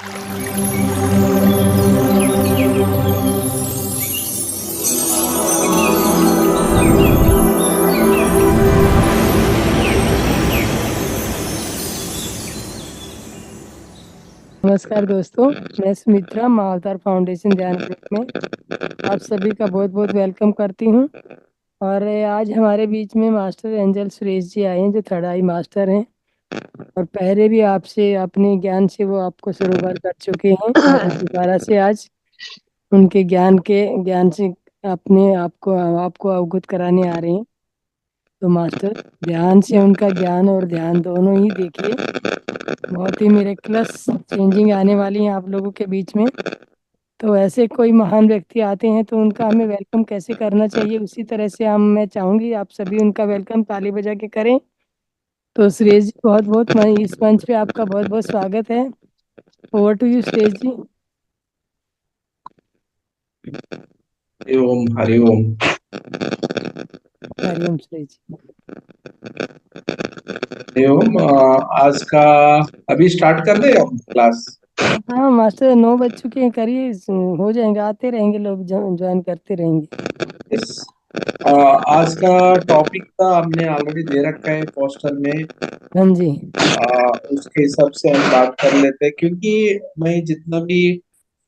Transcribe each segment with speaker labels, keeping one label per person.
Speaker 1: नमस्कार दोस्तों, मैं सुमित्रा मावतार फाउंडेशन ध्यान ग्रुप में आप सभी का बहुत बहुत वेलकम करती हूँ। और आज हमारे बीच में मास्टर एंजल सुरेश जी आए हैं, जो थर्ड आई मास्टर हैं और पहले भी आपसे अपने ज्ञान से वो आपको सरोवर कर चुके हैं और दोबारा से आज उनके ज्ञान से अपने आपको अवगत कराने आ रहे हैं। तो मास्टर, ध्यान से उनका ज्ञान और ध्यान दोनों ही देखिए, बहुत ही मिरेकलस चेंजिंग आने वाली है आप लोगों के बीच में। तो ऐसे कोई महान व्यक्ति आते हैं तो उनका हमें वेलकम कैसे करना चाहिए, उसी तरह से मैं चाहूंगी आप सभी उनका वेलकम ताली बजा के करें। तो सुरेश जी, बहुत बहुत इस मंच पे आपका बहुत बहुत स्वागत है। ओवर टू यू सुरेश जी।
Speaker 2: हरि ओम हरि ओम।
Speaker 1: हरिओम सुरेश जी।
Speaker 2: हरि ओम। आज का अभी स्टार्ट कर दे हम क्लास।
Speaker 1: हाँ मास्टर, 9 बज चुके हैं, करिए, हो जाएंगे, आते रहेंगे लोग, ज्वाइन करते रहेंगे।
Speaker 2: यस। आज का टॉपिक का हमने ऑलरेडी दे रखा है पोस्टर में।
Speaker 1: हाँ जी।
Speaker 2: उसके हिसाब से हम बात कर लेते हैं, क्योंकि मैं जितना भी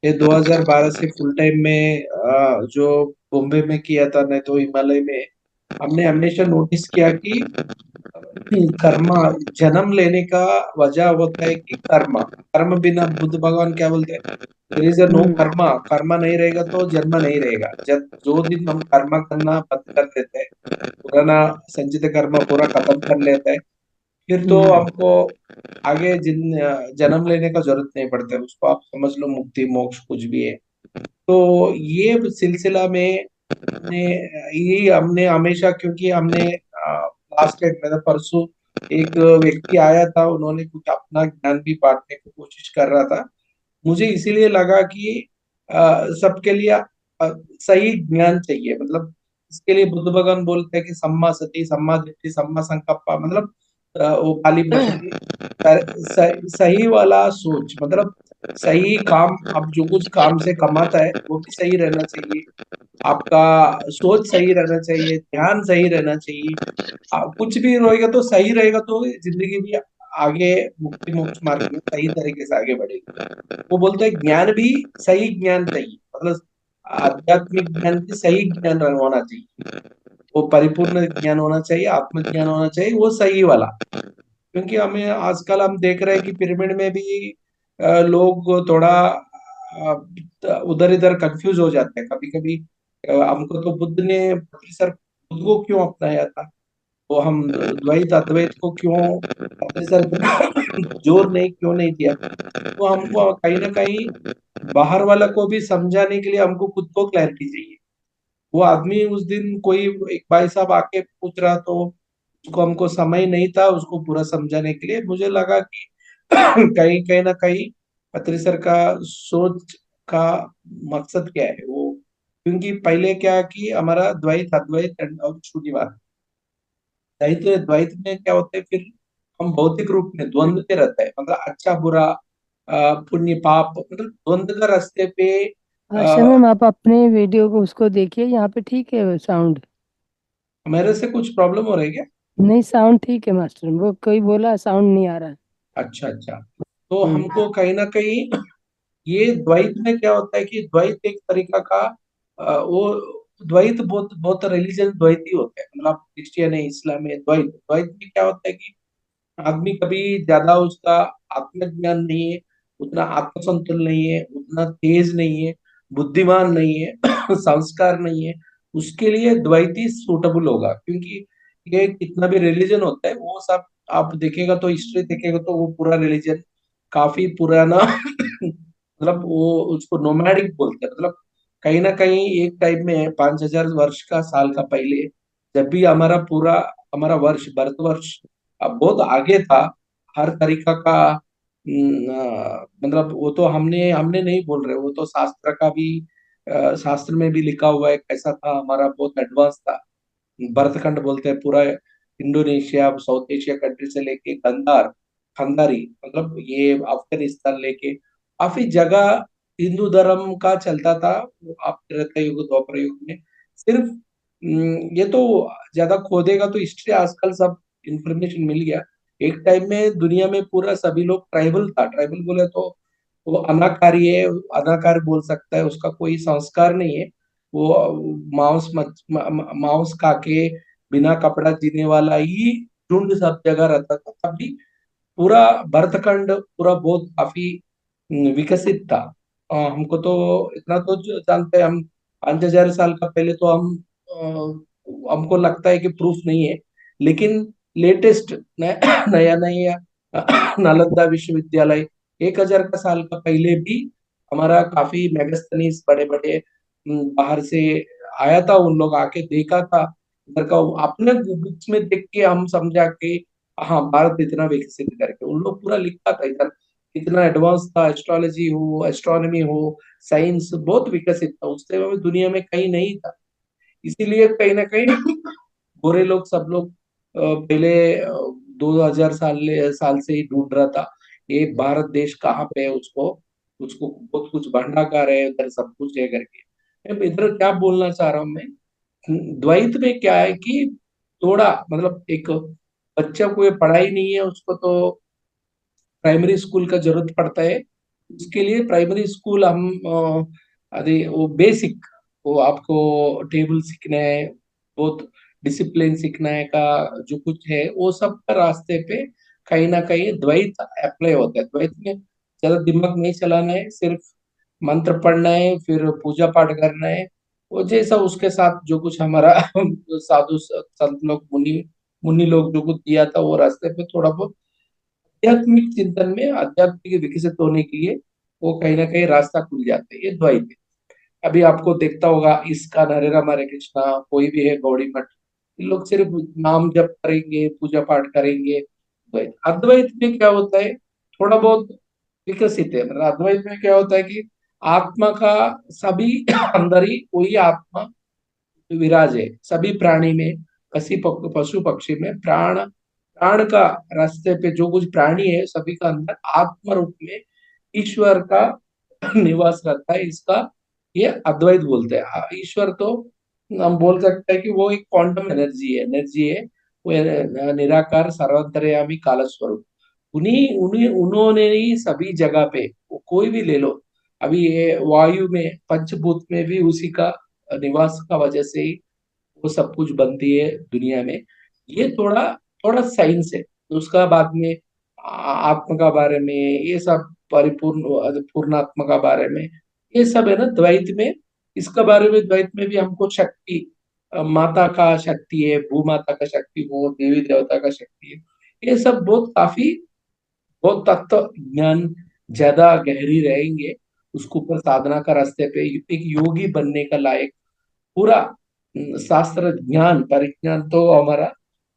Speaker 2: ये 2012 से फुल टाइम में जो बॉम्बे में किया था, नहीं तो हिमालय में, हमने हमेशा नोटिस किया कि कर्म, जन्म लेने का वजह होता है कि कर्म। कर्म बिना, बुद्ध भगवान क्या बोलते हैं, देयर इज नो
Speaker 1: हम्म।
Speaker 2: कर्म। कर्म नहीं रहेगा तो जन्म नहीं रहेगा। जब जो दिन हम कर्म करना बंद कर देते हैं, पुराना संचित कर्म पूरा खत्म कर लेते हैं, फिर तो
Speaker 1: हम्म।
Speaker 2: हमको आगे जन्म लेने का जरूरत नहीं पड़ता है। उसको आप समझ लो मुक्ति मोक्ष कुछ भी है। तो ये सिलसिला में ने ये हमने हमेशा, क्योंकि हमने लास्ट टाइम में परसों एक व्यक्ति आया था, उन्होंने कुछ अपना ज्ञान भी बांटने की कोशिश कर रहा था। मुझे इसीलिए लगा कि सबके लिए सही ज्ञान चाहिए। मतलब इसके लिए बुद्ध भगवान बोलते हैं कि सम्मा सती, सम्मा दिट्ठी, सम्मा संकप्पा। मतलब वो पाली भाषा में सही वाला सोच, मतलब सही काम। अब जो कुछ काम से कमाता है वो भी सही रहना चाहिए, आपका सोच सही रहना चाहिए, ध्यान सही रहना चाहिए। कुछ भी रहेगा तो सही रहेगा तो जिंदगी भी आगे मुक्ति मोक्ष मार्ग में सही तरीके से आगे बढ़ेगी। वो बोलते हैं ज्ञान भी सही ज्ञान चाहिए, मतलब आध्यात्मिक ज्ञान भी सही ज्ञान होना चाहिए। वो परिपूर्ण ज्ञान होना चाहिए, आत्मज्ञान होना चाहिए, वो सही वाला। क्योंकि हमें आजकल हम देख रहे हैं कि पिरामिड में भी लोग थोड़ा उधर इधर कंफ्यूज हो जाते हैं कभी कभी। हमको तो बुद्ध ने सर खुद को क्यों अपनाया था, तो हम द्वैत अद्वैत को क्यों सर जोर नहीं क्यों नहीं दिया। तो हमको कहीं ना कहीं बाहर वाला को भी समझाने के लिए हमको खुद को क्लैरिटी चाहिए। वो आदमी उस दिन कोई एक भाई साहब आके पूछ रहा, तो उसको हमको समय नहीं था उसको पूरा समझाने के लिए। मुझे लगा कि कहीं कहीं ना कहीं पत्री सर का सोच का मकसद क्या है वो। क्योंकि पहले क्या कि हमारा द्वैत अद्वैत और शून्यवाद, द्वैत द्वैत में क्या होता है, फिर हम भौतिक रूप में द्वंद्व पे रहते हैं, मतलब अच्छा बुरा, पुण्य पाप, मतलब द्वंद्व का रास्ते पे।
Speaker 1: आशा मैम, आप अपने वीडियो को उसको देखिए, यहाँ पे ठीक है साउंड।
Speaker 2: मेरे से कुछ प्रॉब्लम हो रही है क्या?
Speaker 1: नहीं, साउंड ठीक है मास्टर, वो कोई बोला साउंड नहीं आ रहा।
Speaker 2: अच्छा अच्छा। तो
Speaker 1: हम्म।
Speaker 2: हमको कहीं ना कहीं ये द्वैत में क्या होता है कि द्वैत एक तरीका का वो द्वैत, बहुत बहुत रिलीजन द्वैत ही होते हैं। मतलब क्रिश्चियन है, इस्लाम है, द्वैत द्वैत में क्या होता है कि आदमी कभी ज्यादा उसका आत्मज्ञान नहीं है, उतना आत्मसंतुलन नहीं है, उतना तेज नहीं है, बुद्धिमान नहीं है, संस्कार नहीं है, उसके लिए द्वैती सूटेबल होगा। क्योंकि ये कितना भी रिलीजन होता है वो सब आप देखेगा तो, हिस्ट्री देखेगा तो, वो पूरा रिलीजन काफी पुराना मतलब वो उसको नोमैडिक बोलते हैं। मतलब कहीं ना कहीं एक टाइम में 5,000 वर्ष का साल का पहले, जब भी हमारा पूरा हमारा वर्ष भारत वर्ष अब बहुत आगे था हर तरीका का। मतलब वो तो हमने हमने नहीं बोल रहे, वो तो शास्त्र का भी शास्त्र में भी लिखा हुआ है कैसा था हमारा, बहुत एडवांस था। भरतखंड बोलते हैं पूरा, इंडोनेशिया साउथ एशिया कंट्री से लेके गंधार, खंडारी, मतलब ये अफगानिस्तान लेके काफी जगह हिंदू धर्म का चलता था, आप त्रेता युग द्वापर युग में। सिर्फ ये तो ज्यादा खोदेगा तो हिस्ट्री आजकल सब इंफॉर्मेशन मिल गया। एक टाइम में दुनिया में पूरा सभी लोग ट्राइबल था, ट्राइबल बोले तो वो अनाकारी है, अनाकार बोल सकता है, उसका कोई संस्कार नहीं है। वो मांस खा के बिना कपड़ा जीने वाला ही झुंड सब जगह रहता था तभी। पूरा भरतखंड पूरा बहुत काफी विकसित था। हमको तो इतना तो जानते हैं हम, 5,000 साल का पहले तो हम हमको लगता है कि प्रूफ नहीं है, लेकिन लेटेस्ट नया नया नालंदा विश्वविद्यालय 1,000 का साल का पहले भी हमारा काफी मेगास्थनीज बड़े बड़े बाहर से आया था, उन लोग आके देखा था इधर का, अपने बुक्स में देख के हम समझा के हाँ भारत इतना विकसित करके उन लोग पूरा लिखा था इधर, इतना एडवांस था, एस्ट्रोलॉजी हो एस्ट्रोनॉमी हो साइंस बहुत विकसित था उस समय में, दुनिया में कहीं नहीं था। इसीलिए कहीं ना कहीं गोरे लोग सब लोग पहले 2,000 साल से ही ढूंढ रहा था ये भारत देश कहाँ पे है, उसको उसको बहुत कुछ भंडाकार है उधर, सब कुछ है करके। अब इधर क्या बोलना चाह रहा हूँ मैं, द्वैत में क्या है कि थोड़ा मतलब एक बच्चा को ये पढ़ाई नहीं है उसको तो प्राइमरी स्कूल का जरूरत पड़ता है। उसके लिए प्राइमरी स्कूल हम अरे वो बेसिक, वो आपको टेबल सीखना है, बहुत डिसिप्लिन सीखना है का जो कुछ है वो सब का रास्ते पे कहीं ना कहीं द्वैत अप्लाई होता है। द्वैत में ज्यादा दिमाग नहीं चलाना है, सिर्फ मंत्र पढ़ना है, फिर पूजा पाठ करना है, वो जैसा उसके साथ जो कुछ हमारा साधु संत लोग मुनि मुनि लोग जो कुछ दिया था वो रास्ते पे थोड़ा बहुत आध्यात्मिक चिंतन में आध्यात्मिक विकसित होने के लिए वो कहीं ना कहीं रास्ता खुल जाता है, ये द्वैत है। अभी आपको देखता होगा इस्कॉन, हरे राम हरे कृष्णा, कोई भी है गौड़ी मठ, इन लोग सिर्फ नाम जप करेंगे पूजा पाठ करेंगे। द्वैत अद्वैत में क्या होता है, थोड़ा बहुत विकसित है, मतलब अद्वैत में क्या होता है कि आत्मा का सभी अंदर ही वही आत्मा विराज है, सभी प्राणी में, पशु पक्षी में प्राण, प्राण का रास्ते पे जो कुछ प्राणी है सभी का अंदर आत्म रूप में ईश्वर का निवास रहता है, इसका ये अद्वैत बोलते हैं। ईश्वर तो हम बोल सकते हैं कि वो एक क्वांटम एनर्जी है वो निराकार सर्वंतर्यामी काल स्वरूप। उन्हीं उन्हीं उन्होंने ही सभी जगह पे, वो कोई भी ले लो, अभी ये वायु में पंचभूत में भी उसी का निवास का वजह से ही वो सब कुछ बनती है दुनिया में। ये थोड़ा थोड़ा साइंस है, उसका बाद में आत्मा का बारे में ये सब परिपूर्ण पूर्णात्मा का बारे में ये सब है ना द्वैत में। इसका बारे में द्वैत में भी हमको शक्ति, माता का शक्ति है, भूमाता का शक्ति हो, देवी देवता का शक्ति है, ये सब बहुत काफी बहुत तत्व ज्ञान ज्यादा गहरी रहेंगे, उसके ऊपर साधना का रास्ते पे एक योगी बनने का लायक पूरा शास्त्र ज्ञान परिज्ञान तो हमारा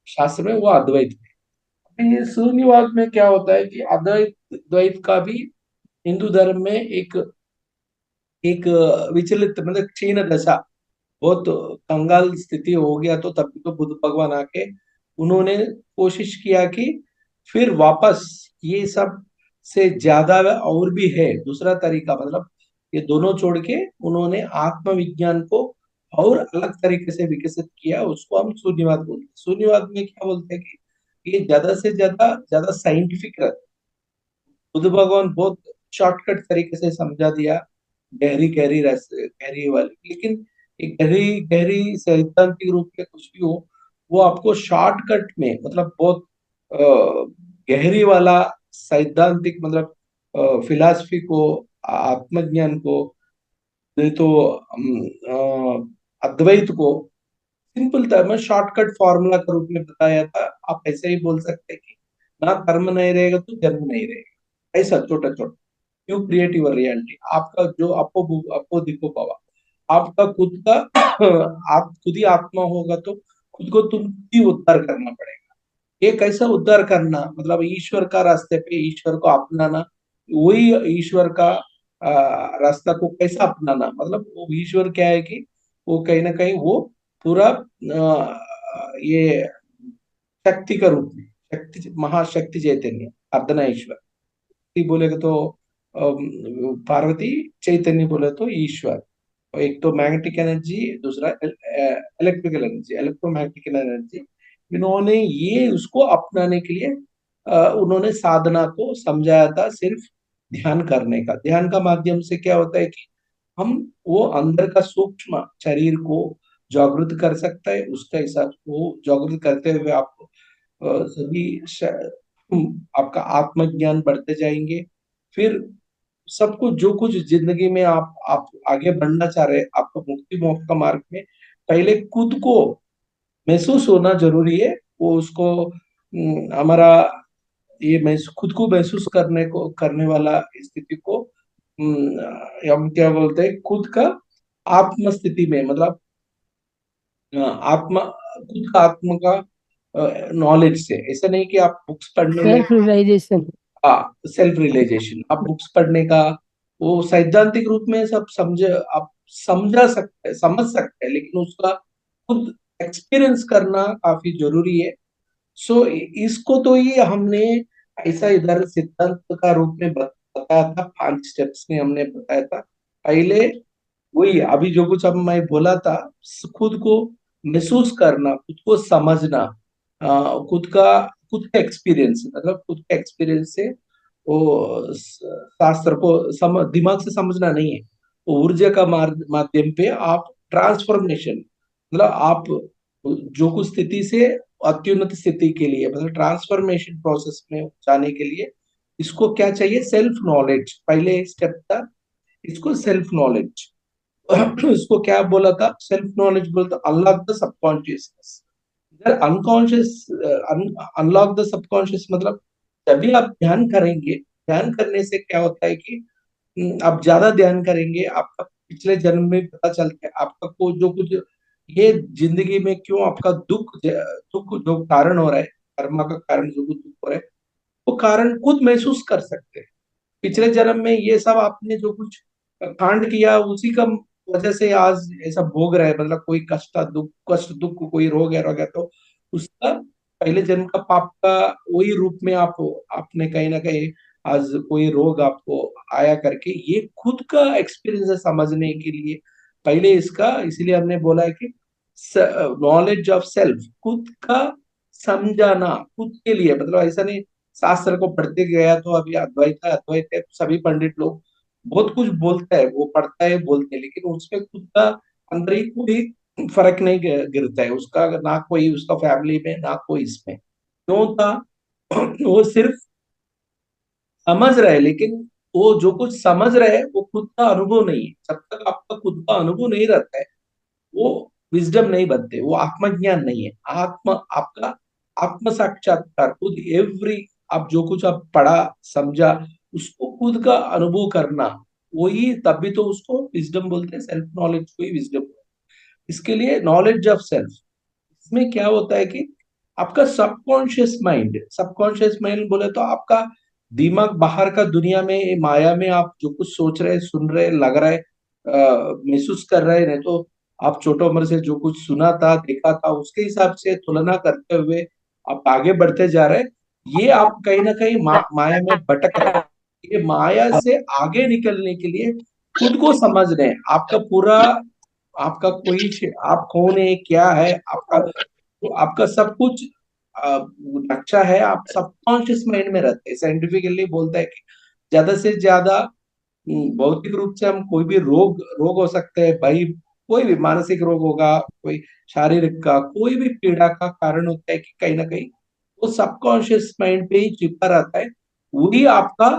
Speaker 2: शास्त्र में वो अद्वैत में। ये शून्यवाद में क्या होता है कि अद्वैत द्वैत का भी हिंदू धर्म में एक एक विचलित मतलब क्षीण दशा, बहुत कंगाल स्थिति हो गया, तो तभी तो बुद्ध भगवान आके उन्होंने कोशिश किया कि फिर वापस ये सब से ज्यादा और भी है दूसरा तरीका, मतलब ये दोनों छोड़ के उन्होंने आत्मविज्ञान को और अलग तरीके से विकसित किया, उसको हम शून्यवाद बोलते हैं। शून्यवाद में क्या बोलते हैं कि ये ज्यादा से ज्यादा ज्यादा साइंटिफिक रहता है। बुद्ध भगवान बहुत शॉर्टकट तरीके से समझा दिया, गहरी गहरी गहरी वाली, लेकिन एक गहरी गहरी सैद्धांतिक रूप में कुछ भी हो, वो आपको शॉर्टकट में मतलब बहुत गहरी वाला सैद्धांतिक मतलब फिलॉसफी को, आत्मज्ञान को, नहीं तो अद्वैत को सिंपल था मैं शॉर्टकट फॉर्मूला के रूप में बताया था। आप ऐसे ही बोल सकते हैं कि ना कर्म नहीं रहेगा तो जन्म नहीं रहेगा, ऐसा छोटा छोटा। यू क्रिएट योर रियलिटी, आपका जो आपको आपको दिखो पावा, आपका खुद का आप खुद ही आत्मा होगा तो खुद को तुम ही उद्धार करना पड़ेगा। ये कैसा उद्धार करना, मतलब ईश्वर का रास्ते पे ईश्वर को अपनाना, वही ईश्वर का रास्ता को कैसा अपनाना, मतलब वो ईश्वर क्या है कि वो कहीं ना कहीं वो पूरा ये शक्ति का रूप में, शक्ति महाशक्ति चैतन्य अर्धना ईश्वर, ठीक बोलेगा तो पार्वती, चैतन्य बोले तो ईश्वर। और एक तो मैग्नेटिक एनर्जी, दूसरा इलेक्ट्रिकल एनर्जी, इलेक्ट्रोमैग्नेटिक एनर्जी। इन्होंने ये उसको अपनाने के लिए उन्होंने साधना को समझाया था, सिर्फ ध्यान करने का। ध्यान का माध्यम से क्या होता है कि हम वो अंदर का सूक्ष्म शरीर को जागृत कर सकता है। उसका हिसाब वो जागृत करते हुए आपको सभी आपका आत्मज्ञान बढ़ते जाएंगे। फिर सब कुछ जो कुछ जिंदगी में आप आगे बढ़ना चाह रहे हैं, आपको मुक्ति मोक्ष का मार्ग में, पहले खुद को महसूस होना जरूरी है। वो उसको हमारा ये खुद को महसूस करने वाला स्थिति को हम क्या बोलते हैं, खुद का आत्म स्थिति में, मतलब आत्मा, खुद का आत्मा का नॉलेज से। ऐसा नहीं कि आप बुक्स पढ़ने में,
Speaker 1: सेल्फ रियलाइजेशन।
Speaker 2: हाँ, सेल्फ रियलाइजेशन। आप बुक्स पढ़ने का वो सैद्धांतिक रूप में सब समझ, आप समझ सकते हैं, लेकिन उसका खुद एक्सपीरियंस करना काफी जरूरी है। सो इसको तो ये हमने ऐसा इधर सिद्धांत का रूप में बताया था, 5 स्टेप्स में हमने बताया था। पहले वही अभी जो कुछ अब मैं बोला था, खुद को महसूस करना, खुद को समझना, खुद का एक्सपीरियंस, मतलब खुद के एक्सपीरियंस से वो शास्त्र को दिमाग से समझना नहीं है। वो ऊर्जा का माध्यम पे आप ट्रांसफॉर्मेशन, मतलब आप जो कुछ स्थिति से अत्युन्नत स्थिति के लिए, मतलब ट्रांसफॉर्मेशन प्रोसेस में जाने के लिए इसको क्या चाहिए, सेल्फ नॉलेज। पहले स्टेप था इसको सेल्फ नॉलेज। उसको क्या बोला था, सेल्फ नॉलेज बोलता, अनलॉक द सबकॉन्शियसनेस। इधर अनकॉन्शियस, अनलॉक द सबकॉन्शियस मतलब जब भी आप ध्यान करेंगे, ध्यान करने से क्या होता है कि आप ज्यादा ध्यान करेंगे, आपका पिछले जन्म में पता चलता है आपका को जो कुछ ये जिंदगी में क्यों आपका दुख जो कारण हो रहा है, कर्मा का कारण जो कुछ दुख हो रहा है, वो कारण खुद महसूस कर सकते हैं। पिछले जन्म में ये सब आपने जो कुछ कांड किया, उसी का वजह से आज ऐसा भोग रहा है। मतलब कोई कष्ट दुख कोई रोग है तो उसका पहले जन्म का पाप का वही रूप में आपने कहीं ना कहीं आज कोई रोग आपको आया करके, ये खुद का एक्सपीरियंस है समझने के लिए। पहले इसका इसीलिए हमने बोला है कि नॉलेज ऑफ सेल्फ, खुद का समझाना खुद के लिए, मतलब ऐसा नहीं शास्त्र को पढ़ते गया तो अभी अद्वैत है, सभी पंडित लोग बहुत कुछ बोलते हैं, वो पढ़ता है बोलते हैं, लेकिन उसमें खुद का अंदर ही कोई फर्क नहीं गिरता है उसका, ना कोई उसका फैमिली में, ना कोई इसमें क्यों था। वो सिर्फ समझ रहे, लेकिन वो जो कुछ समझ रहे हैं वो खुद का अनुभव नहीं है। जब तक आपका खुद का अनुभव नहीं रहता है, वो विजडम नहीं बनते, वो आत्मज्ञान नहीं है। आपका आत्म साक्षात्कार खुद, एवरी आप जो कुछ आप पढ़ा समझा उसको खुद का अनुभव करना, वही तभी तो उसको विजडम बोलते हैं, सेल्फ नॉलेज को ही विजडम। इसके लिए नॉलेज ऑफ सेल्फ, इसमें क्या होता है कि आपका सबकॉन्शियस माइंड बोले तो आपका दिमाग बाहर का दुनिया में, ये माया में आप जो कुछ सोच रहे, सुन रहे, लग रहा है, महसूस कर रहे हैं, नहीं तो आप छोटे उम्र से जो कुछ सुना था, देखा था, उसके हिसाब से तुलना करते हुए आप आगे बढ़ते जा रहे हैं। ये आप कहीं ना कहीं माया में भटक रहे हैं। ये माया से आगे निकलने के लिए खुद को समझ रहे हैं। आपका पूरा, आपका आप कौन है, क्या है आपका, तो आपका सब कुछ अच्छा है, आप सबकॉन्शियस माइंड में रहते हैं। साइंटिफिकली बोलता है कि ज्यादा से ज्यादा भौतिक रूप से हम कोई भी रोग रोग हो सकते हैं भाई, कोई भी मानसिक रोग होगा, कोई शारीरिक का, कोई भी पीड़ा का कारण होता है कि कहीं ना कहीं वो सबकॉन्शियस माइंड पे ही चिपका रहता है। वही आपका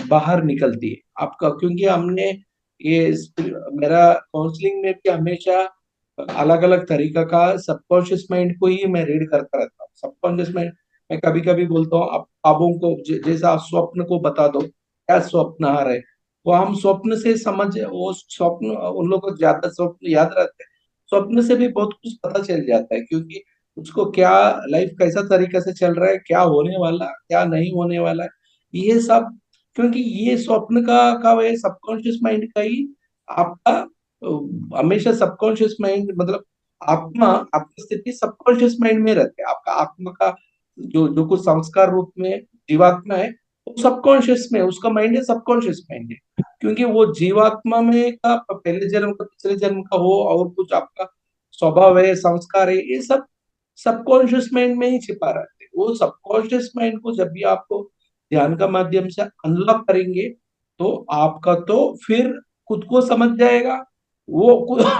Speaker 2: बाहर निकलती है आपका, क्योंकि हमने ये मेरा काउंसलिंग में भी हमेशा अलग अलग तरीका का सबकॉन्शियस माइंड को ही मैं रीड करता रहता हूँ। सबकॉन्शियस माइंड, मैं कभी कभी बोलता हूँ आप ख्वाबों को, जैसा आप स्वप्न को बता दो क्या स्वप्न आ रहे, वो हम स्वप्न से समझ, वो स्वप्न उन लोगों को ज्यादा स्वप्न याद रहते हैं। स्वप्न से भी बहुत कुछ पता चल जाता है, क्योंकि उसको क्या लाइफ कैसा तरीका से चल रहा है, क्या होने वाला, क्या नहीं होने वाला है, ये सब, क्योंकि ये स्वप्न का वह सबकॉन्शियस माइंड का ही आपका हमेशा सबकॉन्शियस माइंड, मतलब आत्मा, आपकी स्थिति सबकॉन्शियस माइंड में रहती है। आपका आत्मा का जो जो कुछ संस्कार रूप में जीवात्मा है, वो सबकॉन्शियस में, उसका माइंड है सबकॉन्शियस माइंड है, क्योंकि वो जीवात्मा में का पहले जन्म का पिछले जन्म का हो और कुछ आपका स्वभाव है, संस्कार है, ये सब सबकॉन्शियस माइंड में ही छिपा रहते हैं। वो सबकॉन्शियस माइंड को जब भी आपको ध्यान का माध्यम से अनलॉक करेंगे, तो आपका तो फिर खुद को समझ जाएगा।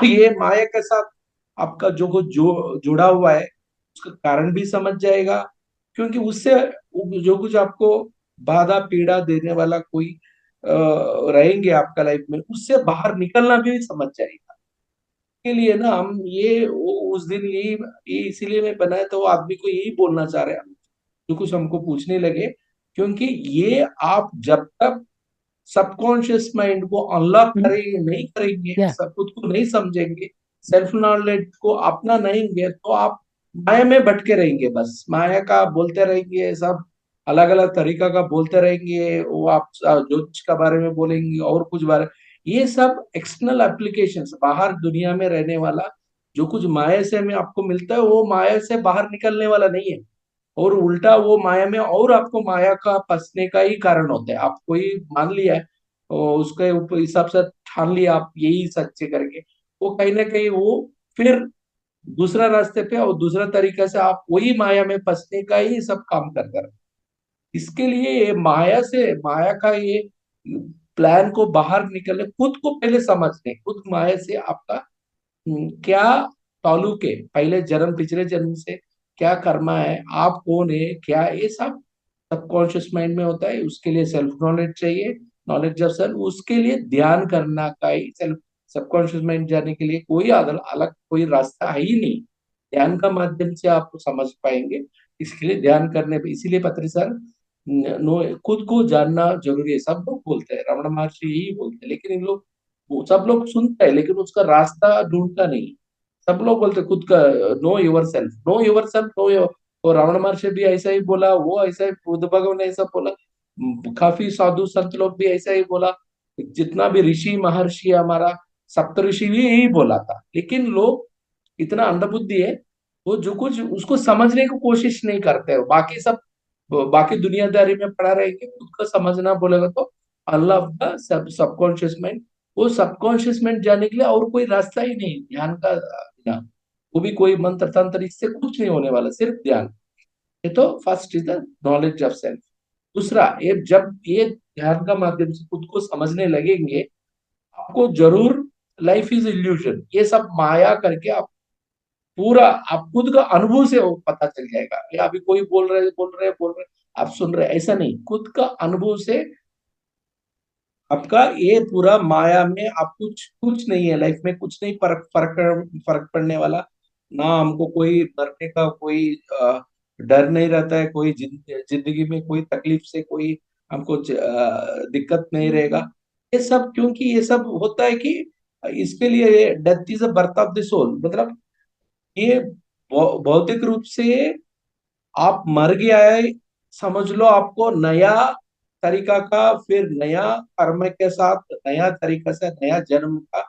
Speaker 2: ये माया के साथ आपका जो कुछ जुड़ा हुआ है उसका कारण भी समझ जाएगा, क्योंकि उससे जो कुछ आपको बाधा पीड़ा देने वाला कोई रहेंगे आपका लाइफ में, उससे बाहर निकलना भी समझ जाएगा। के लिए ना हम उस दिन ये इसीलिए मैं बनाया था, वो आदमी को यही बोलना चाह रहे हैं हम, जो कुछ हमको पूछने लगे, क्योंकि ये आप जब तक सबकॉन्शियस माइंड को अनलॉक करेंगे नहीं, करेंगे
Speaker 1: या
Speaker 2: सब खुद को नहीं समझेंगे, सेल्फ नॉलेज को अपना नहीं, तो आप माया में भटके रहेंगे, बस माया का बोलते रहेंगे, सब अलग अलग तरीका का बोलते रहेंगे, वो आप ज्योतिष का बारे में बोलेंगे और कुछ बारे, ये सब एक्सटर्नल एप्लीकेशंस, बाहर दुनिया में रहने वाला जो कुछ माया से हमें आपको मिलता है, वो माया से बाहर निकलने वाला नहीं है, और उल्टा वो माया में और आपको माया का फंसने का ही कारण होता है। आप कोई मान लिया है और उसके हिसाब से ठान लिया आप यही सच्चे करके, वो कहीं ना कहीं वो फिर दूसरा रास्ते पे और दूसरा तरीका से आप वही माया में फंसने का ही सब काम करते रहे। इसके लिए ये माया का ये प्लान को बाहर निकलने, खुद को पहले समझने, खुद माया से आपका क्या ताल्लुक है, पहले जन्म पिछले जन्म से क्या कर्मा है, आप कौन है क्या, ये सब सबकॉन्शियस माइंड में होता है। उसके लिए सेल्फ नॉलेज चाहिए, नॉलेज ऑफ सेल्फ, उसके लिए ध्यान करना का ही सेल्फ, सबकॉन्शियस माइंड जाने के लिए कोई अलग अलग कोई रास्ता है ही नहीं, ध्यान का माध्यम से आपको समझ पाएंगे। इसके लिए ध्यान करने पे, इसीलिए पत्री सर नो, खुद को जानना जरूरी है, सब लोग बोलते हैं, रमण महर्षि यही बोलते हैं, लेकिन इन लोग, वो सब लोग सुनते हैं लेकिन उसका रास्ता ढूंढता नहीं। सब लोग बोलते हैं खुद का, know your self, know your self, know your, और रावण महर्षि भी ऐसा ही बोला, वो ऐसा ही, बुद्ध भगवान ने ऐसा बोला, काफी साधु संत लोग भी ऐसा ही बोला, जितना भी ऋषि महर्षि हमारा सप्त ऋषि भी यही बोला था, लेकिन लोग इतना अंधबुद्धि है, वो जो कुछ उसको समझने की कोशिश नहीं करते हो, बाकी सब बाकी दुनियादारी में पड़ा रहेंगे, खुद को समझना बोलेगा तो अल्लाह का सबकॉन्शियस माइंड, वो सबकॉन्शियस माइंड जाने के लिए और कोई रास्ता ही नहीं ध्यान का बिना, वो भी कोई मंत्र तंत्र, इससे कुछ नहीं होने वाला, सिर्फ ध्यान। ये तो first is the knowledge of self. दूसरा, ये जब ये ध्यान का माध्यम से खुद को समझने लगेंगे, आपको जरूर लाइफ इज इल्यूजन, ये सब माया करके आप पूरा, आप खुद का अनुभव से वो पता चल जाएगा, ये अभी कोई बोल रहे आप सुन रहे, ऐसा नहीं, खुद का अनुभव से आपका ये पूरा माया में, आप कुछ कुछ नहीं है लाइफ में, कुछ नहीं, फर्क फर्क फर्क पड़ने वाला ना, हमको कोई मरने का कोई डर नहीं रहता है, कोई जिंदगी में कोई तकलीफ से कोई हमको दिक्कत नहीं रहेगा। ये सब क्योंकि ये सब होता है कि इसके लिए death is a birth of the soul, मतलब ये भौतिक रूप से आप मर गया है, समझ लो आपको नया तरीका का, फिर नया कर्म के साथ नया तरीका से नया जन्म का।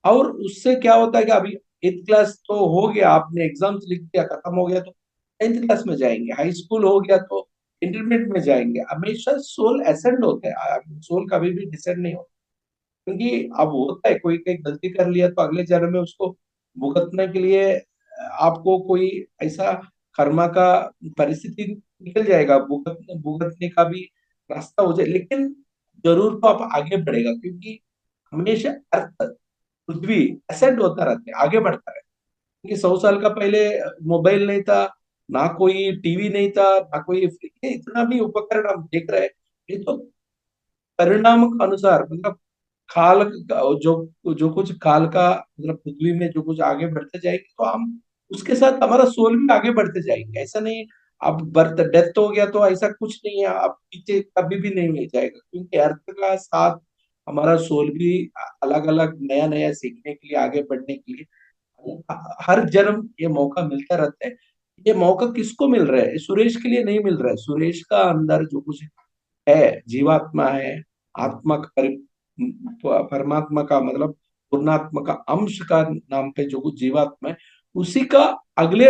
Speaker 2: और उससे क्या होता है कि अभी 8th क्लास तो हो गया, आपने एग्जाम्स लिख दिया, खत्म हो गया, तो 10th क्लास में जाएंगे, हाई स्कूल हो गया तो इंटरमीडिएट में जाएंगे, हमेशा सोल एसेंड होता है, सोल कभी भी डिसेंड नहीं होता, क्योंकि अब होता है कोई कोई गलती कर लिया तो अगले जन्म में उसको भुगतने के लिए आपको कोई ऐसा कर्मा का परिस्थिति निकल जाएगा, भुगतने का भी रास्ता हो जाए, लेकिन जरूर तो आप आगे बढ़ेगा, क्योंकि हमेशा अर्थ पृथ्वी असेंड होता रहता है, आगे बढ़ता है, क्योंकि 100 साल का पहले मोबाइल नहीं था, ना कोई टीवी नहीं था, ना कोई ये इतना भी उपकरण हम देख रहे हैं, ये तो परिणाम के अनुसार, मतलब काल जो जो कुछ काल का, मतलब पृथ्वी में जो कुछ आगे बढ़ते जाएंगे तो हम उसके साथ हमारा सोल भी आगे बढ़ते जाएंगे, ऐसा नहीं अब बर्थ डेथ हो गया तो ऐसा कुछ नहीं है, अब पीछे कभी भी नहीं मिल जाएगा, क्योंकि अर्थ का साथ हमारा सोल भी अलग अलग नया नया सीखने के लिए, आगे बढ़ने के लिए हर जन्म ये मौका मिलता रहता है। ये मौका किसको मिल रहा है? सुरेश के लिए नहीं मिल रहा है, सुरेश का अंदर जो कुछ है, जीवात्मा है, आत्मा का परमात्मा का मतलब पूर्णात्मा का अंश का नाम पे जो कुछ जीवात्मा है, उसी का अगले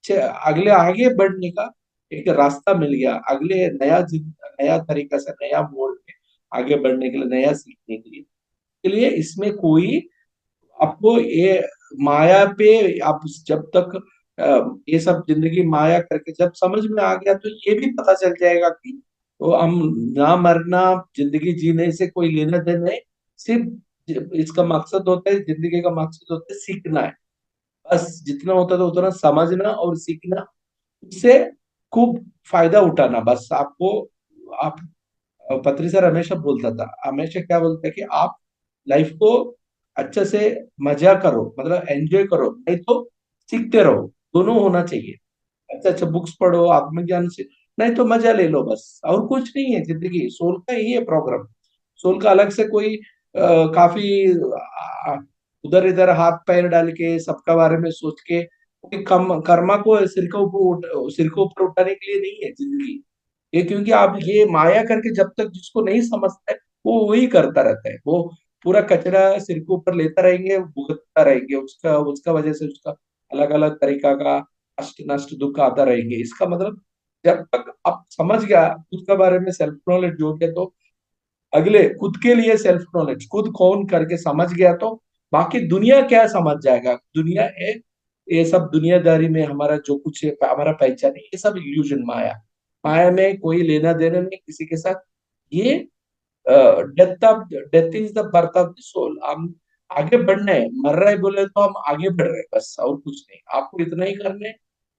Speaker 2: अगले आगे बढ़ने का एक रास्ता मिल गया अगले नया तरीका से, नया मोड़ पे आगे बढ़ने के लिए, नया सीखने के लिए इसमें कोई आपको ये माया पे, आप जब तक ये सब जिंदगी माया करके जब समझ में आ गया तो ये भी पता चल जाएगा कि वो हम ना मरना, जिंदगी जीने से कोई लेना देना नहीं, सिर्फ इसका मकसद होता है, जिंदगी का मकसद होता है सीखना है। बस जितना होता था उतना समझना और सीखना, उससे खूब फायदा उठाना। बस आपको, आप, पत्री सर हमेशा बोलता था, हमेशा क्या बोलता है कि आप लाइफ को अच्छे से मजा करो, मतलब एंजॉय करो, नहीं तो सीखते रहो, दोनों होना चाहिए। अच्छा अच्छा बुक्स पढ़ो, आत्मज्ञान से, नहीं तो मजा ले लो बस, और कुछ नहीं है जिंदगी। सोल का यही है प्रोग्राम। सोल का अलग से कोई काफी उधर इधर हाथ पैर डाल के सबका बारे में सोच के कोई कम कर्मा को सिर के ऊपर उठाने के लिए नहीं है जिंदगी ये। क्योंकि आप ये माया करके जब तक जिसको नहीं समझता है, वो वही करता रहता है, वो पूरा कचरा सिर के ऊपर लेता रहेंगे, भुगतता रहेंगे, उसका उसका वजह से उसका अलग अलग तरीका का कष्ट नष्ट दुख आता रहेंगे। इसका मतलब जब तक आप समझ गया खुद के बारे में, सेल्फ नॉलेज जो है, तो अगले खुद के लिए सेल्फ नॉलेज, खुद कौन करके समझ गया तो बाकी दुनिया क्या समझ जाएगा। दुनिया है, ये सब दुनियादारी में हमारा जो कुछ है, हमारा पहचान है, ये सब इल्यूजन, माया। माया में कोई लेना देना नहीं किसी के साथ। ये death is the birth of the soul. हम आगे बढ़ना है, मर रहे बोले तो हम आगे बढ़ रहे हैं बस, और कुछ नहीं। आपको इतना ही करना है,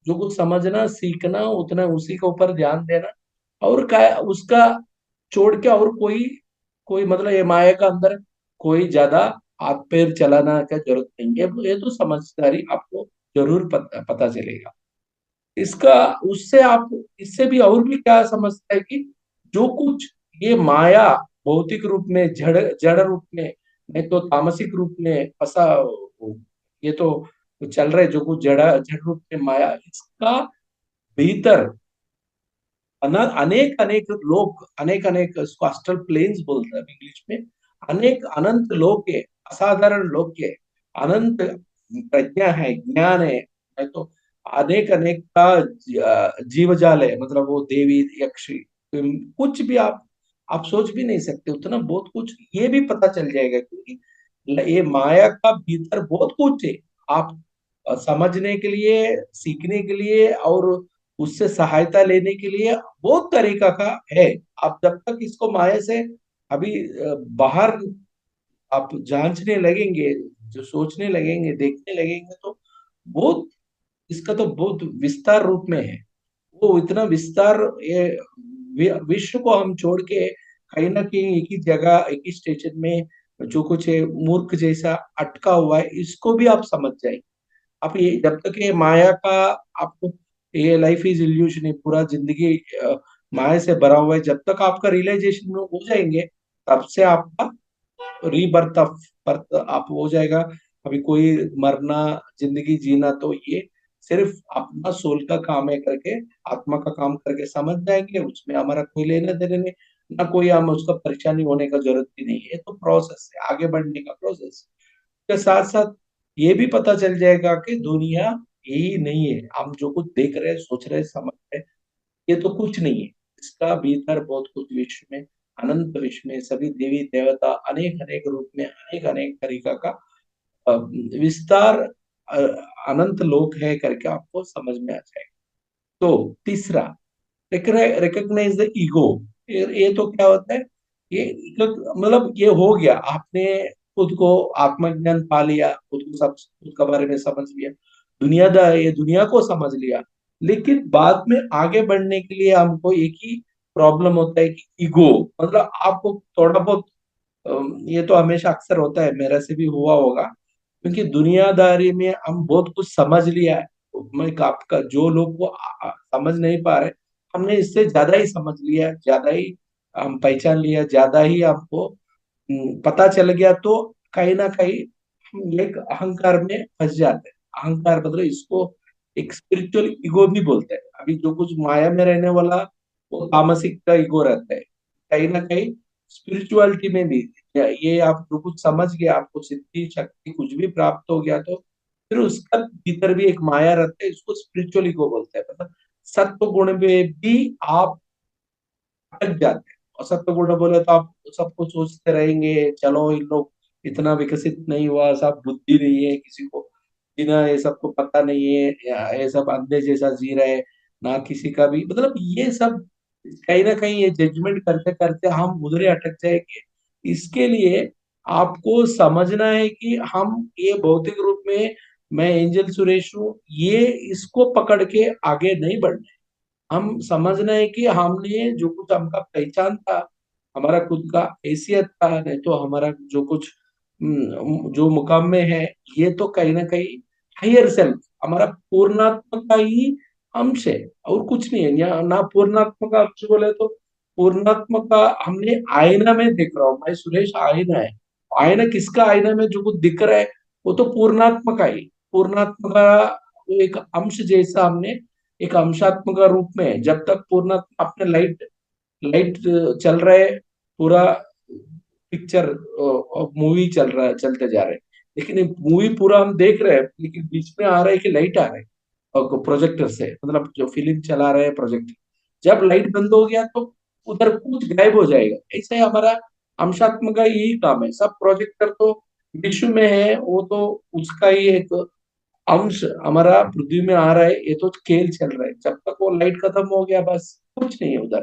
Speaker 2: जो कुछ समझना सीखना उतना उसी के ऊपर ध्यान देना, और का उसका छोड़ के और कोई कोई मतलब ये माया का अंदर कोई ज्यादा हाथ पैर चलाना का जरूरत नहीं है। ये तो समझदारी आपको जरूर पता चलेगा इसका। उससे आप इससे भी और भी क्या समझता है कि जो कुछ ये माया भौतिक रूप में, जड़ जड़ रूप में, नहीं तो तामसिक रूप में फंसा, ये तो चल रहे जो कुछ जड़ रूप में माया, इसका भीतर अनेक अनेक लोग, अनेक अनेक, इसको अस्ट्रल प्लेन्स बोलते हैं इंग्लिश में, अनेक अनंत लोग के, असाधारण लोग के, अनंत प्रज्ञा है, ज्ञान है, नहीं तो अनेक अनेक का जीव जाल है, मतलब वो देवी यक्ष, कुछ भी आप सोच भी नहीं सकते उतना बहुत कुछ ये भी पता चल जाएगा। क्योंकि ये माया का भीतर बहुत कुछ है, आप समझने के लिए, सीखने के लिए, और उससे सहायता लेने के लिए बहुत तरीका का है। आप जब तक इसको माया से अभी बाहर आप जांचने लगेंगे, जो सोचने लगेंगे, देखने लगेंगे, तो बहुत इसका तो बहुत विस्तार रूप में है। वो इतना विस्तार, ये विश्व को हम छोड़ के कहीं ना कहीं एक ही जगह, एक ही स्टेशन में जो कुछ है मूर्ख जैसा अटका हुआ है, इसको भी आप समझ जाएंगे। आप ये जब तक ये माया का, आपको ये लाइफ इज इल्यूशन है, पूरा जिंदगी माया से भरा हुआ है, जब तक आपका रियलाइजेशन में हो जाएंगे, तब से आपका रीबर्थ ऑफ बर्थ आप हो जाएगा। अभी कोई मरना, जिंदगी जीना, तो ये सिर्फ अपना सोल का काम है करके, आत्मा का काम करके समझ जाएंगे, उसमें हमारा कोई लेना देना नहीं, ना कोई हम उसका परेशानी होने का जरूरत भी नहीं है। तो प्रोसेस है, आगे बढ़ने का प्रोसेस के साथ साथ ये भी पता चल जाएगा कि दुनिया यही नहीं है, हम जो कुछ देख रहे हैं, सोच रहे हैं, समझ रहे हैं, ये तो कुछ नहीं है। इसका भीतर बहुत कुछ विश्व में, अनंत विश्व में, सभी देवी देवता अनेक अनेक रूप में, अनेक अनेक तरीका का विस्तार, अ, अनंत लोक है करके आपको समझ में आ जाएगा। तो तीसरा, रिकॉग्नाइज द ईगो। ये तो क्या होता है, ये मतलब ये हो गया, आपने खुद को आत्मज्ञान पा लिया, खुद को सब खुद के बारे में समझ लिया, दुनियादार ये दुनिया को समझ लिया। लेकिन बाद में आगे बढ़ने के लिए हमको एक ही प्रॉब्लम होता है कि ईगो, मतलब आपको थोड़ा बहुत ये तो हमेशा अक्सर होता है, मेरे से भी हुआ होगा, क्योंकि दुनियादारी में हम बहुत कुछ समझ लिया है। मैं आपका जो लोग को समझ नहीं पा रहे, हमने इससे ज्यादा ही समझ लिया, ज्यादा ही हम पहचान लिया, ज्यादा ही हमको पता चल गया, तो कहीं ना कहीं हम एक अहंकार में फंस जाते हैं। अहंकार मतलब इसको एक स्पिरिचुअल ईगो भी बोलते हैं। अभी जो कुछ माया में रहने वाला वो तामसिक का ईगो रहता है। कहीं ना कहीं स्पिरिचुअलिटी में भी ये आप जो कुछ समझ गए, आपको सिद्धि शक्ति कुछ भी प्राप्त हो गया, तो फिर उसका भीतर भी एक माया रहता है, इसको स्पिरिचुअल ईगो बोलते हैं। मतलब सत्व गुण में भी आप अटक जाते हैं। और सत्व गुण बोले तो आप सबको सोचते रहेंगे, चलो इन लोग इतना विकसित नहीं हुआ, सब बुद्धि नहीं है किसी को, बिना ये सबको पता नहीं है, ये सब अंधे जैसा जी रहे हैं, ना किसी का भी मतलब ये सब कहीं ना कहीं ये जजमेंट करते करते हम उधरे अटक जाएंगे। इसके लिए आपको समझना है कि हम ये भौतिक रूप में, मैं एंजल सुरेश हूँ, ये इसको पकड़ के आगे नहीं बढ़ना। हम समझना है कि हमने जो कुछ हमका पहचान था, हमारा खुद का हैसियत था, नहीं तो हमारा जो कुछ जो मुकाम में है, ये तो कहीं ना कहीं हायर सेल्फ, हमारा पूर्णात्मा का ही अंश है और कुछ नहीं है। या ना पूर्णात्मा का अंश बोले तो पूर्णात्मा का हमने आईना में देख रहा हूँ, मैं सुरेश आईना है। आईना किसका, आईना में जो कुछ दिख रहा है वो तो पूर्णात्मा का ही, पूर्णात्मा का वो एक अंश जैसा हमने एक अंशात्मक रूप में है। जब तक पूर्ण अपने लाइट लाइट चल रहा है, पूरा पिक्चर मूवी चल रहा है, चलते जा रहे हैं, लेकिन मूवी पूरा हम देख रहे हैं, लेकिन बीच में आ रहा है कि लाइट आ रहा है और प्रोजेक्टर से, मतलब जो फिल्म चला रहे हैं प्रोजेक्टर, जब लाइट बंद हो गया तो उधर कुछ गायब हो जाएगा। ऐसा ही हमारा अंशात्मक का यही काम है। सब प्रोजेक्टर तो विश्व में है, वो तो उसका ही एक अंश हमारा पृथ्वी में आ रहा है, ये तो खेल चल रहा है। जब तक वो लाइट खत्म हो गया बस कुछ नहीं है उधर,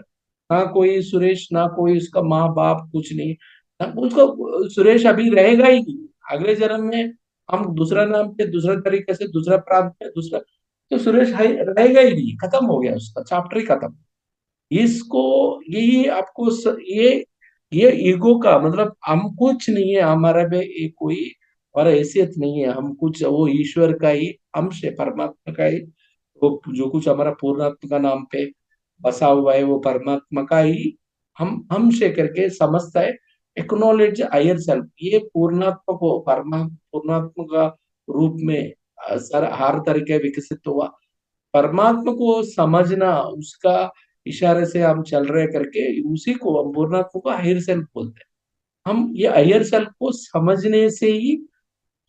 Speaker 2: ना कोई सुरेश, ना कोई उसका माँ बाप, कुछ नहीं, ना उसको सुरेश अभी रहेगा ही नहीं। अगले जन्म में हम दूसरा नाम पे, दूसरे तरीके से, दूसरा प्रांत पे, दूसरा, तो सुरेश रहेगा ही नहीं, खत्म हो गया, उसका चैप्टर ही खत्म। इसको यही आपको ये ईगो का मतलब, हम कुछ नहीं है, हमारा में एक कोई और हैसियत नहीं है, हम कुछ वो ईश्वर का ही अंश है, परमात्मा का ही, वो जो कुछ हमारा पूर्णात्मा का नाम पे बसा हुआ है, वो परमात्मा का ही हम से करके समझता है। एक्नॉलेज हायर सेल्फ, ये पूर्णात्मा को पूर्णात्मा का रूप में सर हर तरीके विकसित हुआ। परमात्मा को समझना, उसका इशारे से हम चल रहे करके, उसी को हम पूर्णात्मा को हायर सेल्फ बोलते हैं। हम ये हायर सेल्फ को समझने से ही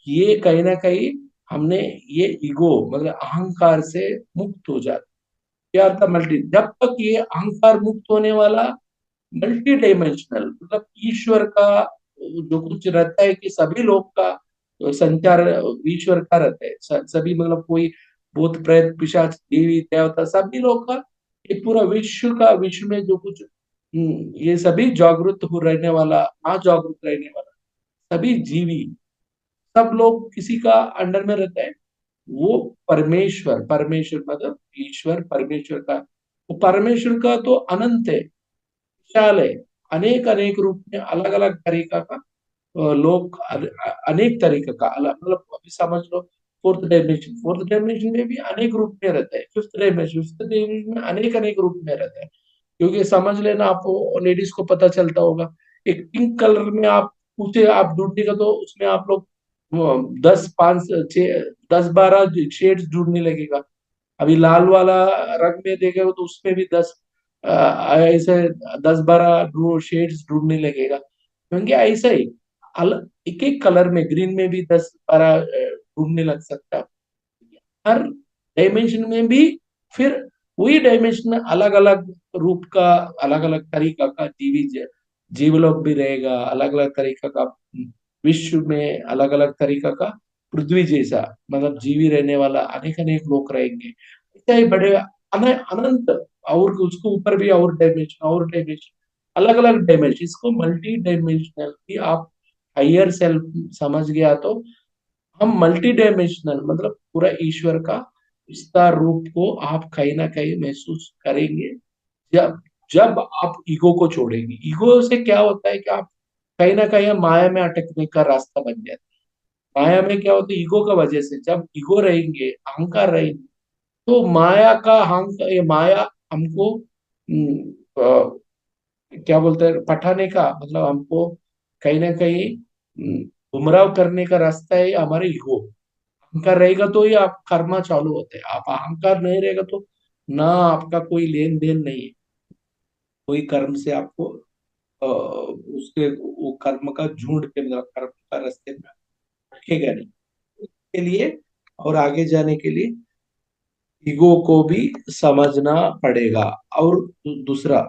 Speaker 2: ये कहीं ना कहीं हमने ये ईगो मतलब अहंकार से मुक्त हो जाते। क्या अर्थ मल्टी, जब तक ये अहंकार मुक्त होने वाला, मल्टी डायमेंशनल मतलब ईश्वर का जो कुछ रहता है कि सभी लोग का संचार ईश्वर का रहता है, सभी मतलब कोई भूत प्रेत पिशाच देवी देवता सभी लोग का, ये पूरा विश्व का, विश्व में जो कुछ ये सभी जागृत हो रहने वाला, अजागृत रहने वाला सभी जीवी, सब लोग किसी का अंडर में रहता है। वो परमेश्वर, परमेश्वर मतलब ईश्वर परमेश्वर का, वो परमेश्वर का तो अनंत है, विशाल है, अनेक अनेक रूप में अलग अलग तरीका का लोग अनेक तरीके का अलग मतलब, अभी समझ लो फोर्थ डायमेंशन में भी अनेक रूप में रहता है, फिफ्थ डायमेंशन में अनेक अनेक रूप में रहता है। क्योंकि समझ लेना, आपको लेडीज को पता चलता होगा, एक पिंक कलर में आप पूछे आप ढूंढने का तो उसमें आप लोग 10 5 6 10 12 शेड्स ढूंढने लगेगा। अभी लाल वाला रंग में देखेगा तो उसमें भी 10 ऐसे 10 12 शेड्स ढूंढने लगेगा, क्योंकि ऐसा ही एक एक कलर में, ग्रीन में भी 10 12 ढूंढने लग सकता है। हर डायमेंशन में भी फिर वही डायमेंशन में अलग अलग रूप का, अलग अलग तरीका का जीवलोक भी रहेगा, अलग अलग तरीका का विश्व में, अलग अलग तरीका का पृथ्वी जैसा मतलब जीवी रहने वाला अनेक अनेक लोग रहेंगे। इतना ही बड़े अनंत, और उसको ऊपर भी और डायमेंशन, और डायमेंशन, अलग अलग डायमेंशन, इसको मल्टी डायमेंशनल भी आप हायर सेल्फ समझ गया तो हम मल्टी डायमेंशनल मतलब पूरा ईश्वर का विस्तार रूप को आप कहीं ना कहीं महसूस करेंगे। जब जब आप ईगो को छोड़ेंगे, ईगो से क्या होता है कि आप कहीं ना कहीं माया में अटकने का रास्ता बन जाता है। माया में क्या होता है, ईगो का वजह से जब ईगो रहेंगे, अहंकार रहेंगे, तो माया का अहंकार, ये माया हमको क्या बोलते हैं पठाने का मतलब, हमको कहीं ना कहीं गुमराह करने का रास्ता है हमारे ईगो। अहंकार रहेगा तो ही आप कर्मा चालू होते हैं, आप अहंकार नहीं रहेगा तो ना आपका कोई लेन देन नहीं है, कोई कर्म से आपको उसके वो कर्म का झूठ पे मतलब कर्म का रास्ते में रखेगा नहीं। के लिए और आगे जाने के लिए ईगो को भी समझना पड़ेगा। और दूसरा,